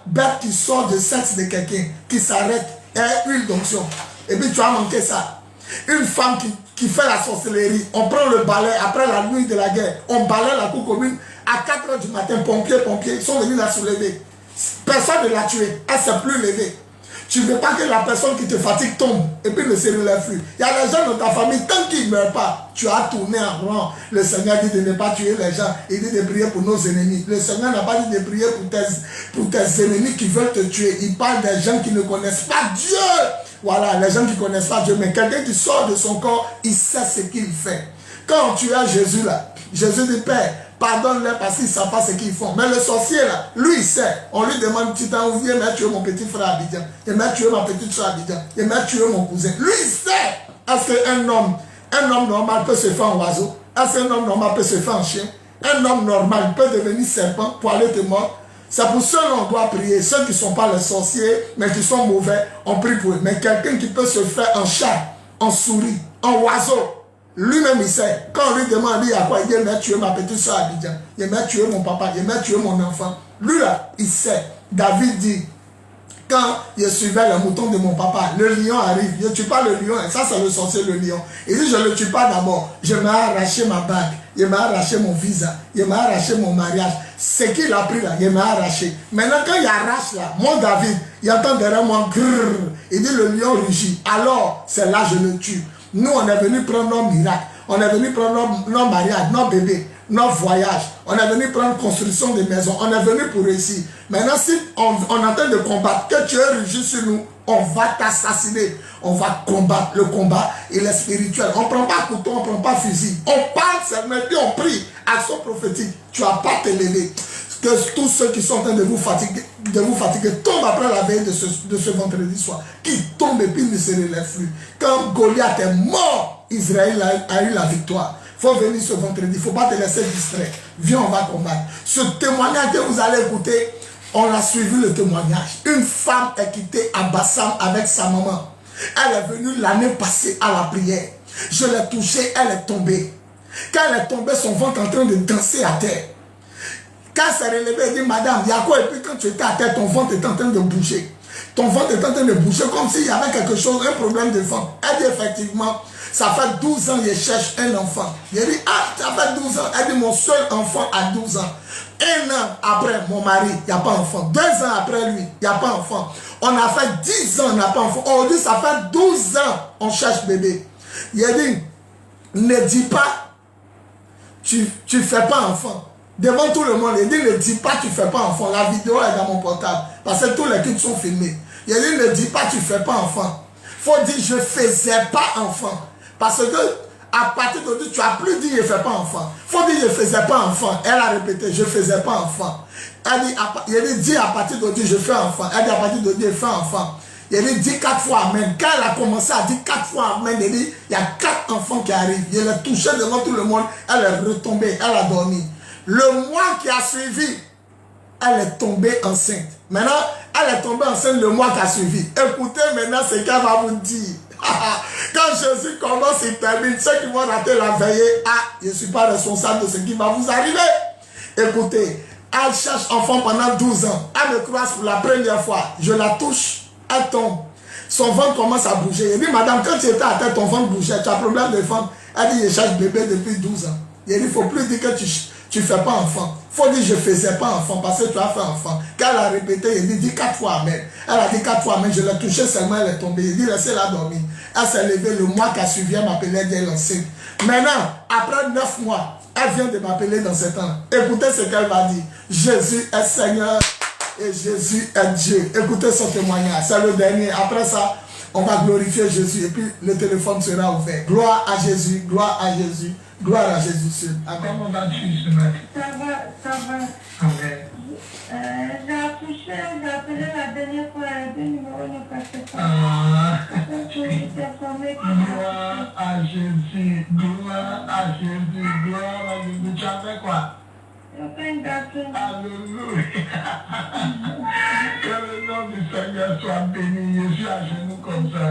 Bête qui sort du sexe de quelqu'un, qui s'arrête, et huile d'onction. Et puis tu as manqué ça. Une femme qui fait la sorcellerie, on prend le balai après la nuit de la guerre, on balaye la cour commune à 4h du matin, pompiers, ils sont venus la soulever. Personne ne l'a tuée, elle ne s'est plus levée. Tu ne veux pas que la personne qui te fatigue tombe et puis ne se relève plus. Il y a des gens dans ta famille, tant qu'ils ne meurent pas, tu as tourné en rond. Le Seigneur dit de ne pas tuer les gens. Il dit de prier pour nos ennemis. Le Seigneur n'a pas dit de prier pour tes ennemis qui veulent te tuer. Il parle des gens qui ne connaissent pas Dieu. Voilà, les gens qui ne connaissent pas Dieu. Mais quelqu'un qui sort de son corps, il sait ce qu'il fait. Quand tu as Jésus là, Jésus dit Père, pardonne-leur parce qu'ils ne savent pas ce qu'ils font. Mais le sorcier là, lui il sait. On lui demande, tu t'en viens, il m'a tué mon petit frère Abidjan. Il m'a tué ma petite soeur Abidjan. Il m'a tué mon cousin. Lui il sait. Est-ce qu'un homme normal peut se faire en oiseau? Est-ce qu'un homme normal peut se faire en chien? Un homme normal peut devenir serpent pour aller te mordre? C'est pour ceux qu'on doit prier. Ceux qui ne sont pas les sorciers, mais qui sont mauvais, on prie pour eux. Mais quelqu'un qui peut se faire en chat, en souris, en oiseau, lui-même il sait. Quand on lui demande, il y a quoi? Il dit, il m'a tué ma petite soeur Abidjan. Il m'a tué mon papa. Il m'a tué mon enfant. Lui là, il sait. David dit, quand je suivais le mouton de mon papa, le lion arrive. Je ne tue pas le lion. Et ça, c'est le sorcier, le lion. Il dit, je ne le tue pas d'abord. Je m'ai arraché ma bague. Il m'a arraché mon visa. Il m'a arraché mon mariage. Ce qu'il a pris là, il m'a arraché. Maintenant, quand il arrache là, mon David, il entend derrière moi, grrr, il dit, le lion rugit. Alors, c'est là que je le tue. Nous, on est venu prendre nos miracles. On est venu prendre nos mariages, nos bébés, nos voyages. On est venu prendre construction de maisons. On est venu pour réussir. Maintenant, si on est en train de combattre, que tu es rugi sur nous, on va t'assassiner. On va combattre. Le combat, il est spirituel. On ne prend pas couteau, on ne prend pas fusil. On parle seulement, puis on prie. Action prophétique. Tu ne vas pas te lever. Que tous ceux qui sont en train de vous fatiguer tombent après la veille de ce vendredi soir. Qui tombent et puis ne se relèvent plus. Quand Goliath est mort, Israël a eu la victoire. Il faut venir ce vendredi. Il ne faut pas te laisser distraire. Viens, on va combattre. Ce témoignage que vous allez écouter, on a suivi le témoignage. Une femme est quittée à Bassam avec sa maman. Elle est venue l'année passée à la prière. Je l'ai touchée, elle est tombée. Quand elle est tombée, son ventre est en train de danser à terre. Quand elle s'est relevée, elle dit, madame, il y a quoi? Et puis quand tu étais à terre, ton ventre était en train de bouger. ton ventre est en train de bouger comme s'il y avait quelque chose, un problème de ventre. Elle dit effectivement, ça fait 12 ans je cherche un enfant. Il dit, ah, ça fait 12 ans. Elle dit, mon seul enfant a 12 ans. 1 an après, mon mari, il n'y a pas d'enfant. 2 ans après lui, il n'y a pas d'enfant. On a fait 10 ans, on n'a pas d'enfant. Aujourd'hui, ça fait 12 ans, on cherche bébé. Il a dit, ne dis pas, tu ne fais pas enfant. Devant tout le monde, il dit, ne dis pas, tu ne fais pas enfant. La vidéo est dans mon portable. Parce que tous les clips sont filmés. Il a dit, ne dis pas, tu ne fais pas enfant. Il faut dire, je ne faisais pas enfant. Parce que, à partir d'aujourd'hui, tu n'as plus dit, je ne fais pas enfant. Il faut dire, je ne faisais pas enfant. Elle a répété, je ne faisais pas enfant. Elle dit, il a dit, à partir d'aujourd'hui, je fais enfant. Elle dit, à partir d'aujourd'hui, je fais enfant. Il a dit 4 fois Amen. Quand elle a commencé à dire 4 fois Amen, il dit, il y a 4 enfants qui arrivent. Il l'a touché devant tout le monde. Elle est retombée, elle a dormi. Le mois qui a suivi, elle est tombée enceinte. Maintenant, elle est tombée enceinte le mois qui a suivi. Écoutez maintenant ce qu'elle va vous dire. Quand Jésus commence, il termine. Ceux qui vont rater la veillée, je ne suis pas responsable de ce qui va vous arriver. Écoutez, elle cherche enfant pendant 12 ans. Elle me croise pour la première fois. Je la touche. Elle tombe. Son ventre commence à bouger. Il dit, madame, quand tu étais à terre, ton ventre bougeait. Tu as un problème de ventre. Elle dit, je cherche bébé depuis 12 ans. Il dit, il ne faut plus dire que tu ne fais pas enfant. Il faut dire, je ne faisais pas enfant parce que tu as fait enfant. Quand elle a répété, il dit, dis 4 fois Amen. Elle a dit 4 fois Amen. Je l'ai touché seulement, elle est tombée. Il dit, laissez-la dormir. Elle s'est levée le mois qui a suivi, elle m'appelait, elle est lancée. Maintenant, après 9 mois, elle vient de m'appeler dans 7 ans. Écoutez ce qu'elle va dire. Jésus est Seigneur. Et Jésus est Dieu. Écoutez son témoignage. C'est le dernier. Après ça, on va glorifier Jésus. Et puis le téléphone sera ouvert. Gloire à Jésus. Gloire à Jésus. Gloire à Jésus. Comment vas-tu ce matin? Ça va. Amen. J'ai accouché, j'ai appelé la dernière fois, le numéro ne passait pas. Gloire à Jésus. Gloire à Jésus. Gloire à Jésus. Tu as fait quoi? Alléluia. Que le nom du Seigneur soit béni. Je suis à genoux comme ça.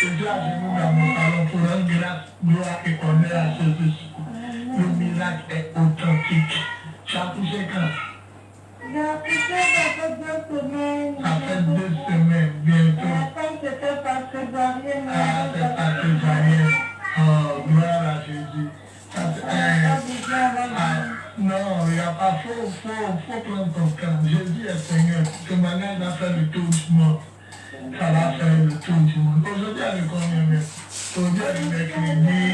Je suis à genoux dans mon salon pour rendre grâce, gloire et honneur à Jésus. Le miracle est authentique. Tu as touché quand? J'ai accouché, ça fait 2 semaines. Ça fait 2 semaines, bientôt. Attends, c'était par césarienne. C'est par césarienne. Oh, gloire à Jésus. Non, il n'y a pas, faut prendre ton temps. Jésus est Seigneur. Ce matin, il va faire le tour du monde. Ça va faire le tour du monde. Aujourd'hui, elle est combien même? Aujourd'hui, elle est mercredi.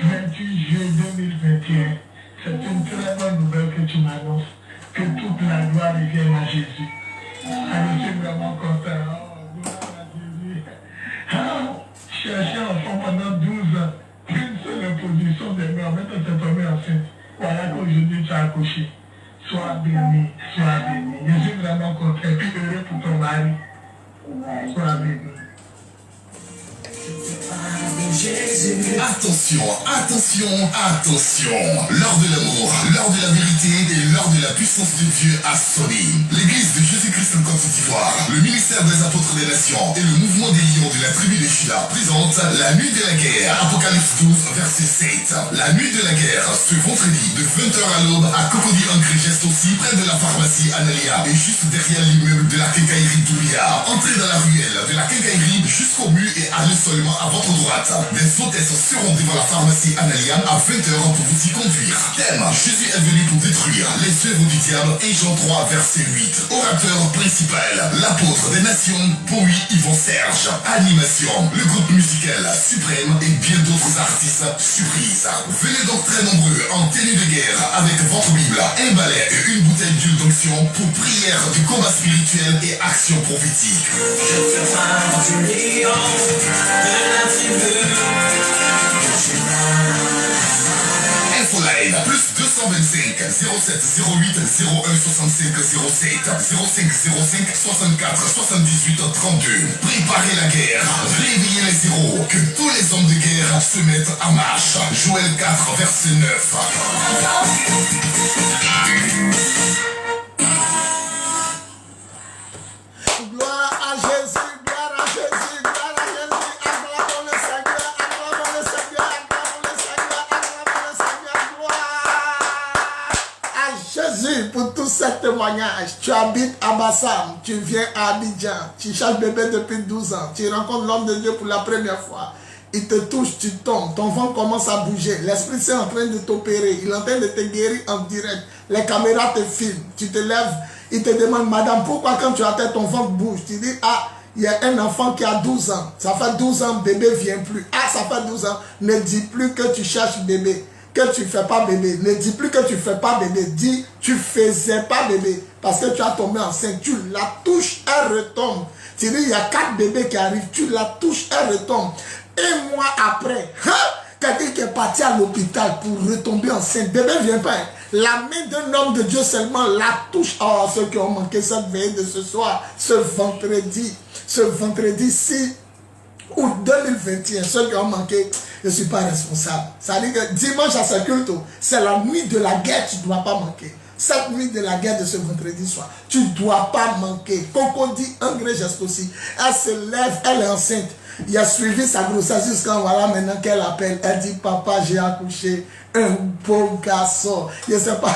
28 juillet 2021. C'est une très bonne nouvelle que tu m'annonces. Que toute la gloire revienne à Jésus. Je suis vraiment content. Oh, gloire à Jésus. Chercher un enfant pendant 12 ans, une seule imposition des mères, maintenant tu es tombé enceinte. Voilà qu'aujourd'hui tu as accouché. Sois béni, sois béni. Je suis vraiment content et heureux pour ton mari. Sois béni. Attention, attention, attention. L'heure de l'amour, l'heure de la vérité et l'heure de la puissance de Dieu a sonné. L'église de Jésus-Christ en Côte d'Ivoire, le ministère des apôtres des nations et le mouvement des lions de la tribu de Juda présentent la nuit de la guerre. Apocalypse 12, verset 7. La nuit de la guerre, ce vendredi, de 20h à l'aube, à Cocody en Grégeste aussi, près de la pharmacie Analia et juste derrière l'immeuble de la quincaillerie Doulia. Entrez dans la ruelle de la quincaillerie jusqu'au mur et allez seulement à votre droite. Des hôtesses seront devant la pharmacie Analia à 20h pour vous y conduire. Thème: Jésus est venu pour détruire les œuvres du diable. Et Jean 3, verset 8. Orateur principal, l'apôtre des nations, Bowie Yvon Serge. Animation, le groupe musical Suprême et bien d'autres artistes surprises. Venez donc très nombreux en tenue de guerre avec votre Bible, un balai et une bouteille d'huile d'onction pour prière du combat spirituel et action prophétique. Je fais part du lion de la tribu. Infoline, plus 225 07 08 01 65 07 05 05 64 78 32. Préparez la guerre, réveillez les héros, que tous les hommes de guerre se mettent en marche. Joël 4, verset 9. Gloire à Jésus, gloire à Jésus, gloire à Jésus. Acclamons le Seigneur, acclamons le Seigneur, acclamons le Seigneur, acclamons le Seigneur. Gloire à Jésus pour tout témoignage. Tu habites à Bassam, tu viens à Abidjan, tu cherches bébé depuis 12 ans, tu rencontres l'homme de Dieu pour la première fois. Il te touche, tu tombes, ton ventre commence à bouger. L'Esprit Saint est en train de t'opérer, il est en train de te guérir en direct. Les caméras te filment, tu te lèves, il te demande, madame, pourquoi quand tu as tête, ton ventre bouge? Tu dis, ah, il y a un enfant qui a 12 ans. Ça fait 12 ans, bébé ne vient plus. Ah, ça fait 12 ans. Ne dis plus que tu cherches bébé, que tu ne fais pas bébé. Ne dis plus que tu ne fais pas bébé. Dis, tu ne faisais pas bébé. Parce que tu as tombé enceinte. Tu la touches, elle retombe. Tu dis, il y a 4 bébés qui arrivent. Tu la touches, elle retombe. Un mois après, quelqu'un qui est parti à l'hôpital pour retomber enceinte. Bébé ne vient pas. La main d'un homme de Dieu seulement la touche. Oh, ceux qui ont manqué cette veille de ce soir, ce vendredi 6 août 2021, ceux qui ont manqué, je ne suis pas responsable. Ça veut dire que dimanche à ce culte, c'est la nuit de la guerre, tu ne dois pas manquer. Cette nuit de la guerre de ce vendredi soir, tu ne dois pas manquer. Coco dit un vrai geste aussi. Elle se lève, elle est enceinte. Il a suivi sa grossesse jusqu'à voilà maintenant qu'elle appelle. Elle dit, papa, j'ai accouché un beau garçon. Je ne sais pas.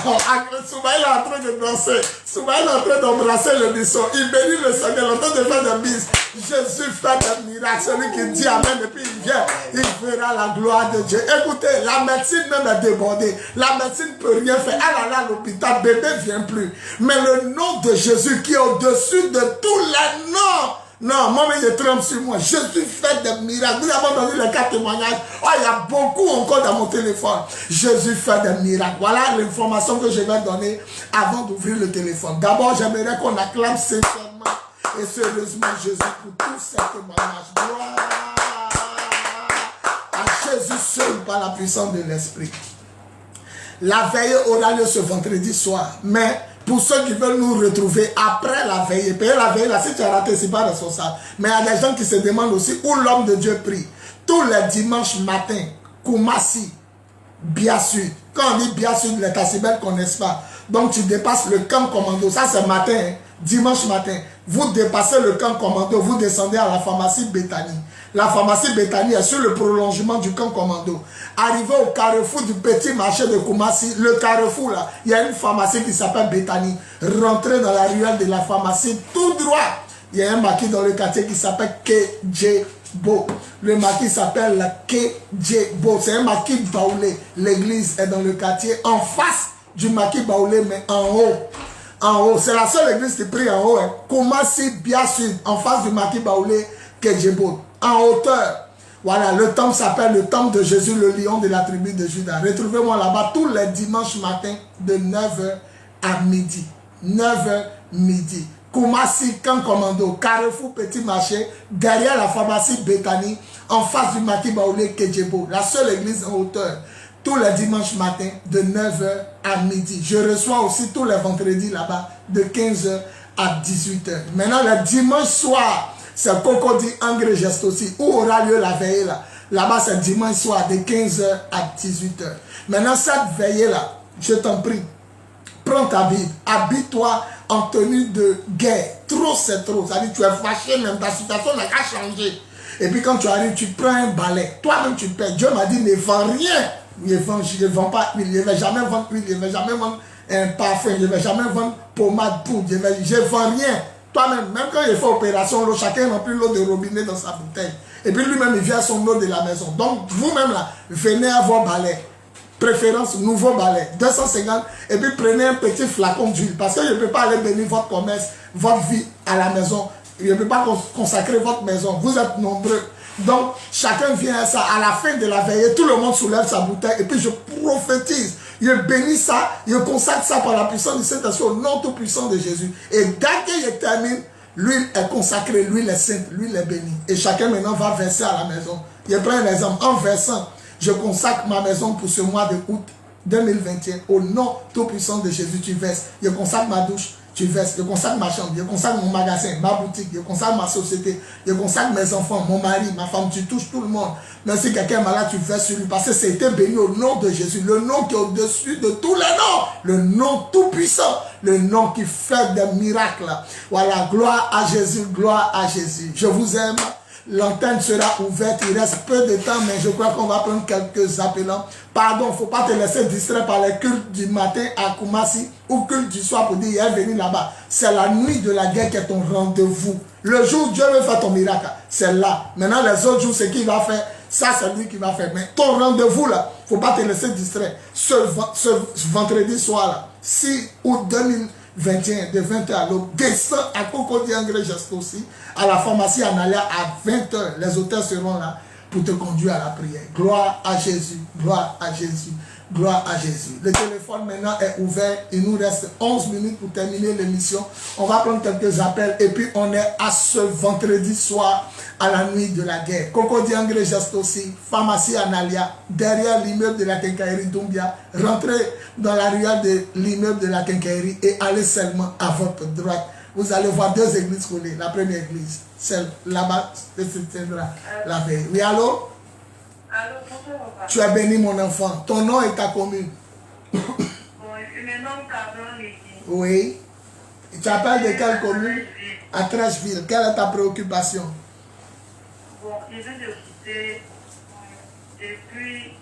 Souvent, il est en train de danser. Souvent, il est en train d'embrasser le buisson. Il bénit le Seigneur, il est en train de faire des bises. Jésus fait des miracles. Celui qui dit amen et puis il vient, il verra la gloire de Dieu. Écoutez, la médecine même est débordée. La médecine ne peut rien faire. Elle allait à l'hôpital, bébé ne vient plus. Mais le nom de Jésus qui est au-dessus de tous les noms. Non, moi-même, je tremble sur moi. Jésus fait des miracles. Vous avez entendu les 4 témoignages. Oh, il y a beaucoup encore dans mon téléphone. Jésus fait des miracles. Voilà l'information que je vais donner avant d'ouvrir le téléphone. D'abord, j'aimerais qu'on acclame sincèrement et sérieusement Jésus pour tous ces témoignages. Gloire à Jésus seul par la puissance de l'Esprit. La veille aura lieu ce vendredi soir. Mais pour ceux qui veulent nous retrouver après la veille, payer la veille, là, si tu as raté, c'est pas responsable. Mais il y a des gens qui se demandent aussi où l'homme de Dieu prie. Tous les dimanches matin, Koumassi, Biasud. Quand on dit Biasud, les Tassibels ne connaissent pas. Donc tu dépasses le camp commando. Ça c'est matin, hein, dimanche matin. Vous dépassez le camp commando, vous descendez à la pharmacie Bethany. La pharmacie Bethany est sur le prolongement du camp commando. Arrivé au carrefour du petit marché de Koumassi, le carrefour là, il y a une pharmacie qui s'appelle Bethany. Rentrez dans la ruelle de la pharmacie tout droit. Il y a un maquis dans le quartier qui s'appelle Kejebo. Le maquis s'appelle Kejebo. C'est un maquis baoulé. L'église est dans le quartier en face du maquis baoulé, mais en haut. En haut. C'est la seule église qui prie en haut. Hein. Koumassi, bien sûr, en face du maquis baoulé, Kejebo. En hauteur. Voilà, le temple s'appelle le temple de Jésus, le lion de la tribu de Juda. Retrouvez-moi là-bas tous les dimanches matins de 9h à midi. 9h midi. Koumassi, camp commando, carrefour petit marché, derrière la pharmacie Bethany, en face du maquis baoulé Kejebo. La seule église en hauteur. Tous les dimanches matins de 9h à midi. Je reçois aussi tous les vendredis là-bas de 15h à 18h. Maintenant, le dimanche soir, c'est Cocody Angré Geste aussi, où aura lieu la veillée là. Là-bas, c'est dimanche soir de 15h à 18h. Maintenant, cette veillée-là, je t'en prie, prends ta Bible, habille-toi en tenue de guerre. Trop, c'est trop. Ça veut dire tu es fâché même, ta situation n'a qu'à changer. Et puis quand tu arrives, tu prends un balai. Toi-même, tu paies. Dieu m'a dit, ne vends rien. Je ne vends pas huile, je ne vais jamais vendre huile, je ne vais jamais vendre un parfum, je ne vais jamais vendre pommade poudre, je ne vends rien. Toi-même, même quand il fait opération, chacun remplit l'eau de robinet dans sa bouteille. Et puis lui-même, il vient à son eau de la maison. Donc, vous-même là, venez à vos balais. Préférence, nouveau balai, 250. Et puis prenez un petit flacon d'huile. Parce que je ne peux pas aller bénir votre commerce, votre vie à la maison. Je ne peux pas consacrer votre maison. Vous êtes nombreux. Donc, chacun vient à ça. À la fin de la veillée, tout le monde soulève sa bouteille. Et puis, je prophétise. Je bénis ça. Je consacre ça par la puissance du Saint-Esprit au nom tout-puissant de Jésus. Et dès que je termine, l'huile est consacrée, l'huile est sainte, l'huile est bénie. Et chacun maintenant va verser à la maison. Je prends un exemple. En versant, je consacre ma maison pour ce mois de août 2021. Au nom tout-puissant de Jésus, tu verses. Je consacre ma douche. Tu verses, je consacre ma chambre, je consacre mon magasin, ma boutique, je consacre ma société, je consacre mes enfants, mon mari, ma femme, tu touches tout le monde. Même si quelqu'un est malade, tu verses sur lui, parce que c'était béni au nom de Jésus, le nom qui est au-dessus de tous les noms, le nom tout-puissant, le nom qui fait des miracles. Voilà, gloire à Jésus, gloire à Jésus. Je vous aime, L'antenne sera ouverte. Il reste peu de temps, mais je crois qu'on va prendre quelques appelants. Pardon, il ne faut pas te laisser distraire par les cultes du matin à Koumassi ou culte du soir pour dire il est venu là-bas. C'est la nuit de la guerre qui est ton rendez-vous. Le jour où Dieu veut faire ton miracle, c'est là. Maintenant, les autres jours, ce qu'il va faire, ça, c'est lui qui va faire. Mais ton rendez-vous là, il ne faut pas te laisser distraire. Ce vendredi soir là, 6 août 2021, de 20h à l'aube, descends à Cocody Angré Gesto aussi, à la pharmacie Analia à 20h. Les auteurs seront là pour te conduire à la prière. Gloire à Jésus, gloire à Jésus, gloire à Jésus. Le téléphone maintenant est ouvert. Il nous reste 11 minutes pour terminer l'émission. On va prendre quelques appels et puis on est à ce vendredi soir à la nuit de la guerre. Cocody Angré Gesto aussi, pharmacie Analia, derrière l'immeuble de la quincaillerie Doumbia. Rentrez dans la ruelle de l'immeuble de la quincaillerie et allez seulement à votre droite. Vous allez voir deux églises collées. La première église, celle là-bas, se tiendra la veille. Oui, allô? Allô, bonjour, papa. Tu es béni, mon enfant. Ton nom et ta commune. Bon, je me nomme Cabron Lady. Oui. Et tu appelles de quelle commune? À Trècheville. Quelle est ta préoccupation? Bon, je viens de quitter depuis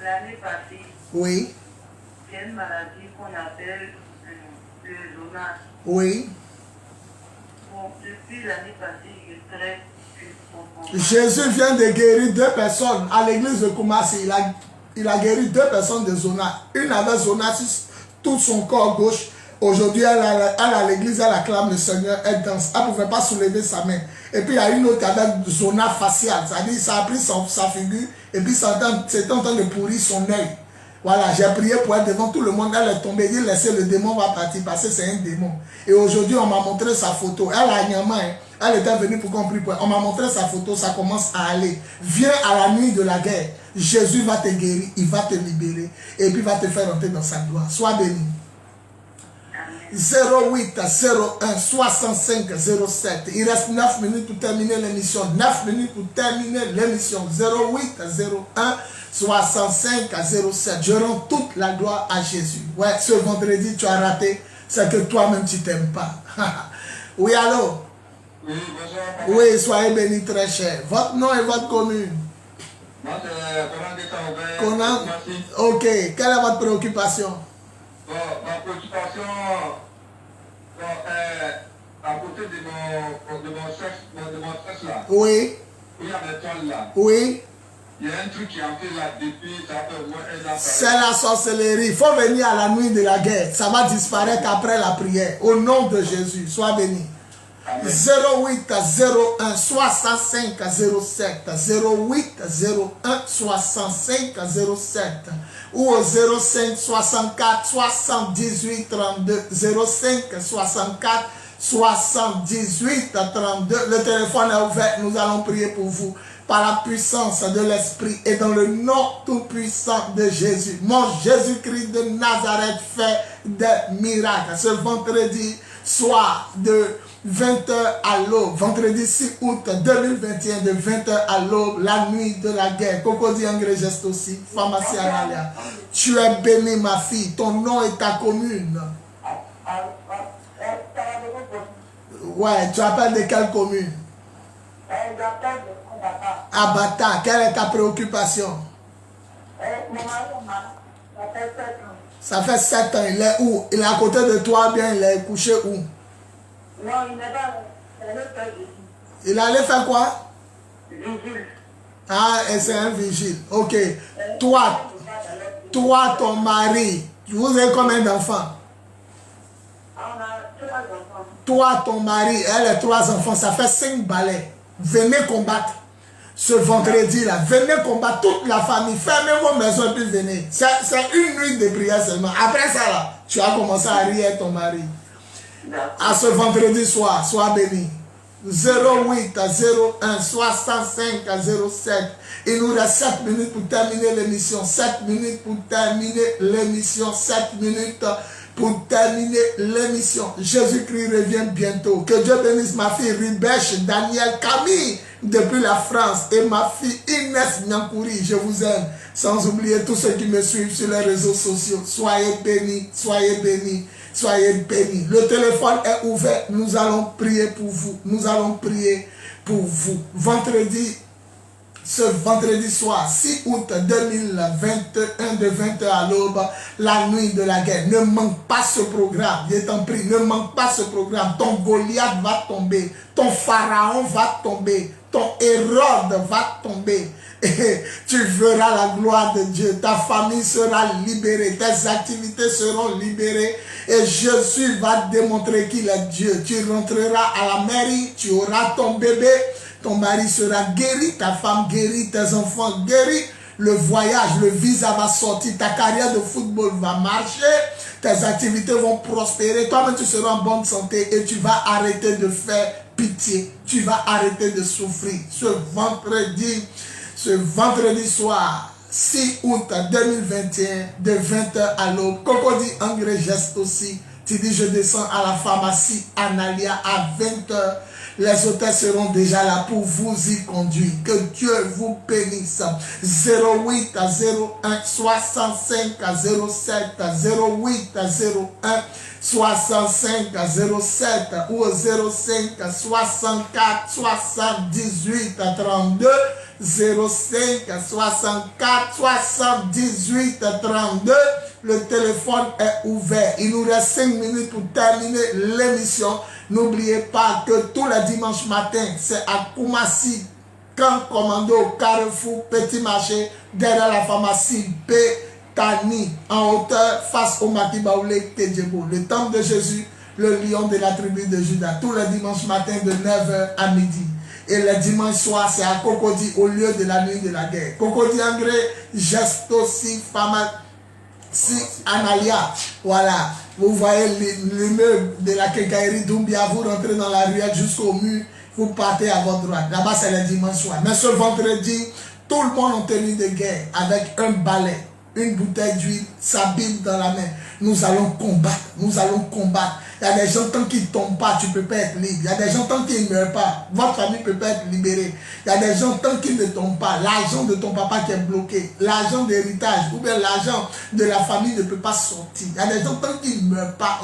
l'année passée. Oui. J'ai une maladie qu'on appelle le zonage. Oui. Bon, depuis l'année passée, je traite Jésus vient de guérir deux personnes à l'église de Koumassi. Il a guéri deux personnes de zona. Une avait zona sur tout son corps gauche. Aujourd'hui, elle à l'église, elle acclame le Seigneur, elle danse. Elle ne pouvait pas soulever sa main. Et puis, il y a une autre avec zona faciale. C'est-à-dire, ça a pris sa figure et puis c'était en train de pourrir son œil. Voilà, j'ai prié pour elle devant tout le monde. Elle est tombée. Il dit, laissez le démon va partir parce que c'est un démon. Et aujourd'hui, on m'a montré sa photo. Elle a Nyama, hein. Elle était venue pour qu'on prie pour elle. On m'a montré sa photo, ça commence à aller. Viens à la nuit de la guerre. Jésus va te guérir, il va te libérer. Et puis il va te faire entrer dans sa gloire. Sois béni. 08 01 65 07. Il reste 9 minutes pour terminer l'émission. 9 minutes pour terminer l'émission. 08 01 65 07. Je rends toute la gloire à Jésus. Ouais, ce vendredi, tu as raté. C'est que toi-même, tu t'aimes pas. Oui, allô? Oui, bonjour. Oui, soyez bénis très cher. Votre nom et votre commune? Moi, c'est Conan. Ok, quelle est votre préoccupation? Bon, ma préoccupation, à côté de mon sexe là. Oui. Il y a des toiles là. Oui. Il y a un truc qui a fait là depuis, ça fait au moins un an. C'est la sorcellerie. Il faut venir à la nuit de la guerre. Ça va disparaître après la prière. Au nom de Jésus, sois béni. 08 01 65 07 08 01 65 07 ou au 05 64 78 32 05 64 78 32. Le téléphone est ouvert. Nous allons prier pour vous par la puissance de l'Esprit et dans le nom tout-puissant de Jésus. Mon Jésus-Christ de Nazareth fait des miracles. Ce vendredi soir de 20h à l'aube, vendredi 6 août 2021, de 20h à l'aube, la nuit de la guerre. Cocody Angré Gesto aussi, pharmacie Analia. Tu es bénie, ma fille. Ton nom est ta commune. Ouais, tu appelles de quelle commune? Abata. Quelle est ta préoccupation? Ça fait 7 ans. Il est où? Il est à côté de toi, bien, il est couché où? Non, il n'est pas. Il allait faire quoi? Vigile. Ah, et c'est un vigile. Ok. Toi, ton mari, vous avez combien d'enfants? On a 3 enfants. Toi, ton mari, elle a 3 enfants. Ça fait 5 balais. Venez combattre ce vendredi-là. Venez combattre toute la famille. Fermez vos maisons et puis venez. C'est une nuit de prière seulement. Après ça, là, tu as commencé à rire ton mari. À ce vendredi soir, sois béni. 08 01 65 07. Il nous reste 7 minutes pour terminer l'émission. 7 minutes pour terminer l'émission. 7 minutes pour terminer l'émission. Jésus-Christ revient bientôt. Que Dieu bénisse ma fille Ribèche, Daniel, Camille depuis la France et ma fille Inès Nyankouri. Je vous aime. Sans oublier tous ceux qui me suivent sur les réseaux sociaux. Soyez bénis, soyez bénis. Soyez bénis. Le téléphone est ouvert. Nous allons prier pour vous. Nous allons prier pour vous. Ce vendredi soir, 6 août 2021, de 20h à l'aube, la nuit de la guerre. Ne manque pas ce programme, je t'en prie, ne manque pas ce programme. Ton Goliath va tomber, ton Pharaon va tomber, ton Hérode va tomber. Et tu verras la gloire de Dieu, ta famille sera libérée, tes activités seront libérées et Jésus va démontrer qu'il est Dieu. Tu rentreras à la mairie, tu auras ton bébé, ton mari sera guéri, ta femme guérie, tes enfants guéris, le voyage, le visa va sortir, ta carrière de football va marcher, tes activités vont prospérer, toi-même tu seras en bonne santé et tu vas arrêter de faire pitié, tu vas arrêter de souffrir. Ce vendredi soir, 6 août 2021, de 20h à l'aube, Cocody Angré geste aussi. Tu dis, je descends à la pharmacie Analia à 20h. Les hôtels seront déjà là pour vous y conduire. Que Dieu vous bénisse. 08 01 65 07 08 01 65 07 ou 05 64 78 32 05 64 78 32. Le téléphone est ouvert. Il nous reste 5 minutes pour terminer l'émission. N'oubliez pas que tous les dimanches matins, c'est à Koumassi, Camp Commando, Carrefour, Petit Marché, derrière la pharmacie B. Tani, en hauteur, face au Makibaoulé Kedjebo. Le temple de Jésus, le lion de la tribu de Juda. Tous les dimanches matins de 9h à midi. Et le dimanche soir, c'est à Cocody, au lieu de la nuit de la guerre. Cocody Angré, geste aussi, pharmacie Analia. Voilà. Vous voyez l'immeuble de la quincaillerie Doumbia, vous rentrez dans la ruelle jusqu'au mur, vous partez à votre droite. Là-bas, c'est le dimanche soir. Mais ce vendredi, tout le monde en tenue de guerre, avec un balai, une bouteille d'huile, sa Bible dans la main. Nous allons combattre, nous allons combattre. Il y a des gens, tant qu'ils ne tombent pas, tu ne peux pas être libre. Il y a des gens, tant qu'ils ne meurent pas, votre famille ne peut pas être libérée. Il y a des gens, tant qu'ils ne tombent pas, l'argent de ton papa qui est bloqué, l'argent d'héritage ou bien l'argent de la famille ne peut pas sortir. Il y a des gens, tant qu'ils ne meurent pas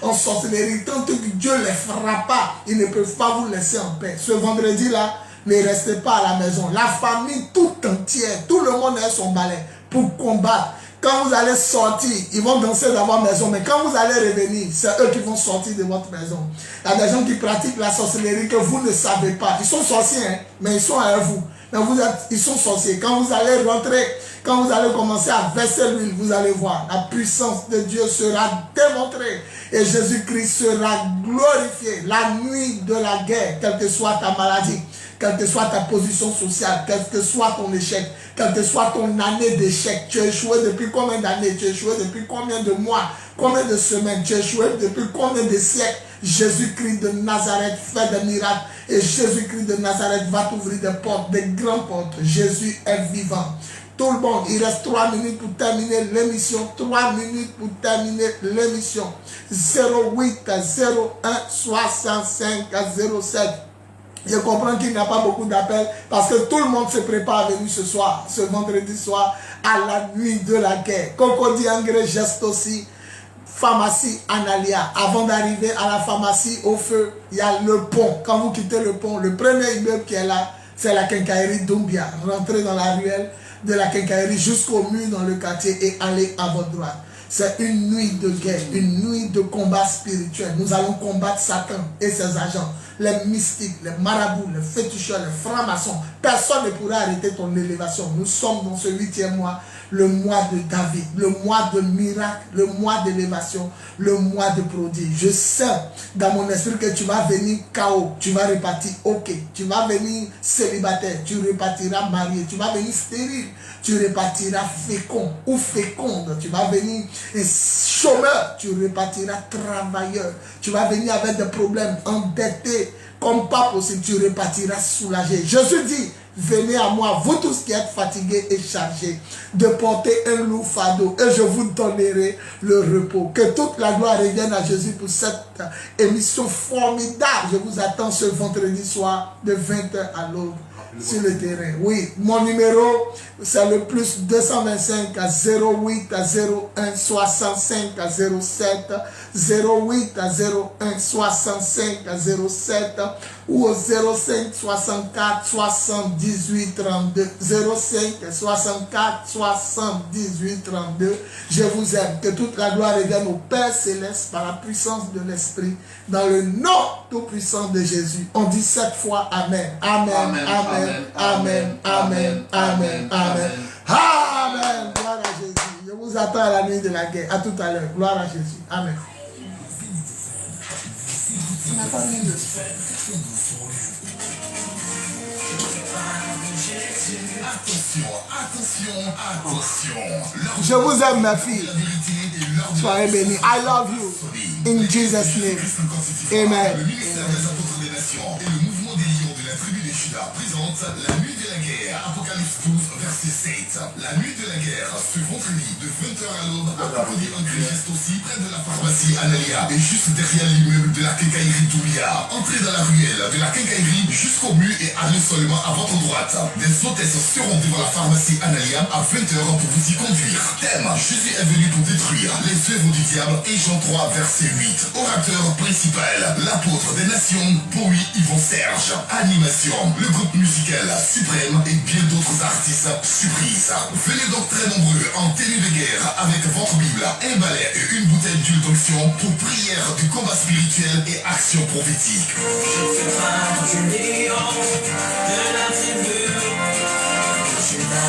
en sorcellerie, tant que Dieu ne les frappe pas, ils ne peuvent pas vous laisser en paix. Ce vendredi-là, ne restez pas à la maison. La famille tout entière, tout le monde est son balai pour combattre. Quand vous allez sortir, ils vont danser dans votre maison, mais quand vous allez revenir, c'est eux qui vont sortir de votre maison. Il y a des gens qui pratiquent la sorcellerie que vous ne savez pas. Ils sont sorciers, hein, mais ils sont à vous. Mais ils sont sorciers. Quand vous allez rentrer, quand vous allez commencer à verser l'huile, vous allez voir, la puissance de Dieu sera démontrée et Jésus-Christ sera glorifié. La nuit de la guerre, quelle que soit ta maladie, quelle que soit ta position sociale, quel que soit ton échec, quelle que soit ton année d'échec, tu as échoué depuis combien d'années, tu as échoué depuis combien de mois, combien de semaines, tu as échoué depuis combien de siècles, Jésus-Christ de Nazareth fait des miracles et Jésus-Christ de Nazareth va t'ouvrir des portes, des grandes portes. Jésus est vivant. Tout le monde, il reste 3 minutes pour terminer l'émission. 3 minutes pour terminer l'émission. 08 01 65 07. Je comprends qu'il n'y a pas beaucoup d'appels parce que tout le monde se prépare à venir ce soir, ce vendredi soir, à la nuit de la guerre. Cocody Angré geste aussi. Pharmacie Analia. Avant d'arriver à la pharmacie au feu, il y a le pont. Quand vous quittez le pont, le premier immeuble qui est là, c'est la quincaillerie Doumbia. Rentrez dans la ruelle de la quincaillerie jusqu'au mur dans le quartier et allez à votre droite. C'est une nuit de guerre, une nuit de combat spirituel. Nous allons combattre Satan et ses agents, les mystiques, les marabouts, les féticheurs, les francs-maçons. Personne ne pourra arrêter ton élévation. Nous sommes dans ce 8e mois, le mois de David, le mois de miracle, le mois d'élévation, le mois de prodige. Je sais dans mon esprit que tu vas venir KO, tu vas repartir OK, tu vas venir célibataire, tu repartiras marié, tu vas venir stérile, tu repartiras fécond ou féconde, tu vas venir chômeur, tu repartiras travailleur, tu vas venir avec des problèmes endettés comme pas possible, tu repartiras soulagé. Jésus dit, venez à moi, vous tous qui êtes fatigués et chargés, de porter un lourd fardeau, et je vous donnerai le repos. Que toute la gloire revienne à Jésus pour cette émission formidable. Je vous attends ce vendredi soir de 20h à l'aube sur le terrain. Oui, mon numéro, c'est le plus 225 à 08 à 01 65 à 07, 08 à 01 65 à 07, ou au 05 64 78 32, 05 64 78 32. Je vous aime. Que toute la gloire revienne au Père Céleste par la puissance de l'Esprit, dans le nom tout puissant de Jésus. On dit 7 fois Amen. Amen. Amen. Amen. Amen. Amen. Amen. Amen. Gloire à Jésus. Je vous attends à la nuit de la guerre. À tout à l'heure. Gloire à Jésus. Amen. Attention, attention, attention. Je vous aime, ma fille. Soyez bénis. I love you. In Jesus' name. Amen. Le ministère des apôtres des nations et le mouvement des lions de la tribu de Juda présente la nuit de la guerre. Apocalypse 12, verset 7. La nuit de la guerre, ce vendredi de 20h à l'aube, à propos d'un Christ aussi, près de la pharmacie Analia et juste derrière l'immeuble de la quincaillerie Doubia. Entrez dans la ruelle de la quincaillerie jusqu'au mur et allez seulement à votre droite. Des hôtesses seront devant la pharmacie Analia à 20h pour vous y conduire. Thème: Jésus est venu pour détruire les œuvres du diable et Jean 3, verset 8. Orateur principal, l'apôtre des nations, Bowie Yvon Serge. Animation, le groupe musical Suprême et bien d'autres artistes surprises. Venez donc très nombreux en tenue de guerre avec votre Bible, un balai et une bouteille d'huile d'onction pour prière du combat spirituel et action prophétique. Je fais partie des lions de la tribu de Juda.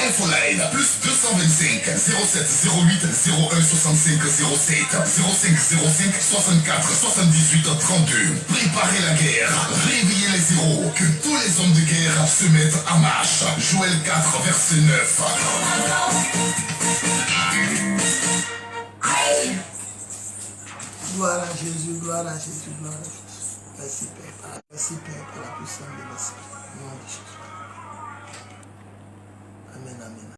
Infoline, plus 225 07 08 01 65 07 05 05 64 78 32. Préparez la guerre, réveillez les héros, que tous les hommes de guerre se mettent en marche. Joël 4, verset 9. Gloire à Jésus, gloire à Jésus, gloire à Jésus. Merci Père, merci Père pour la puissance de l'Esprit. Au nom de Jésus. Amen, amen.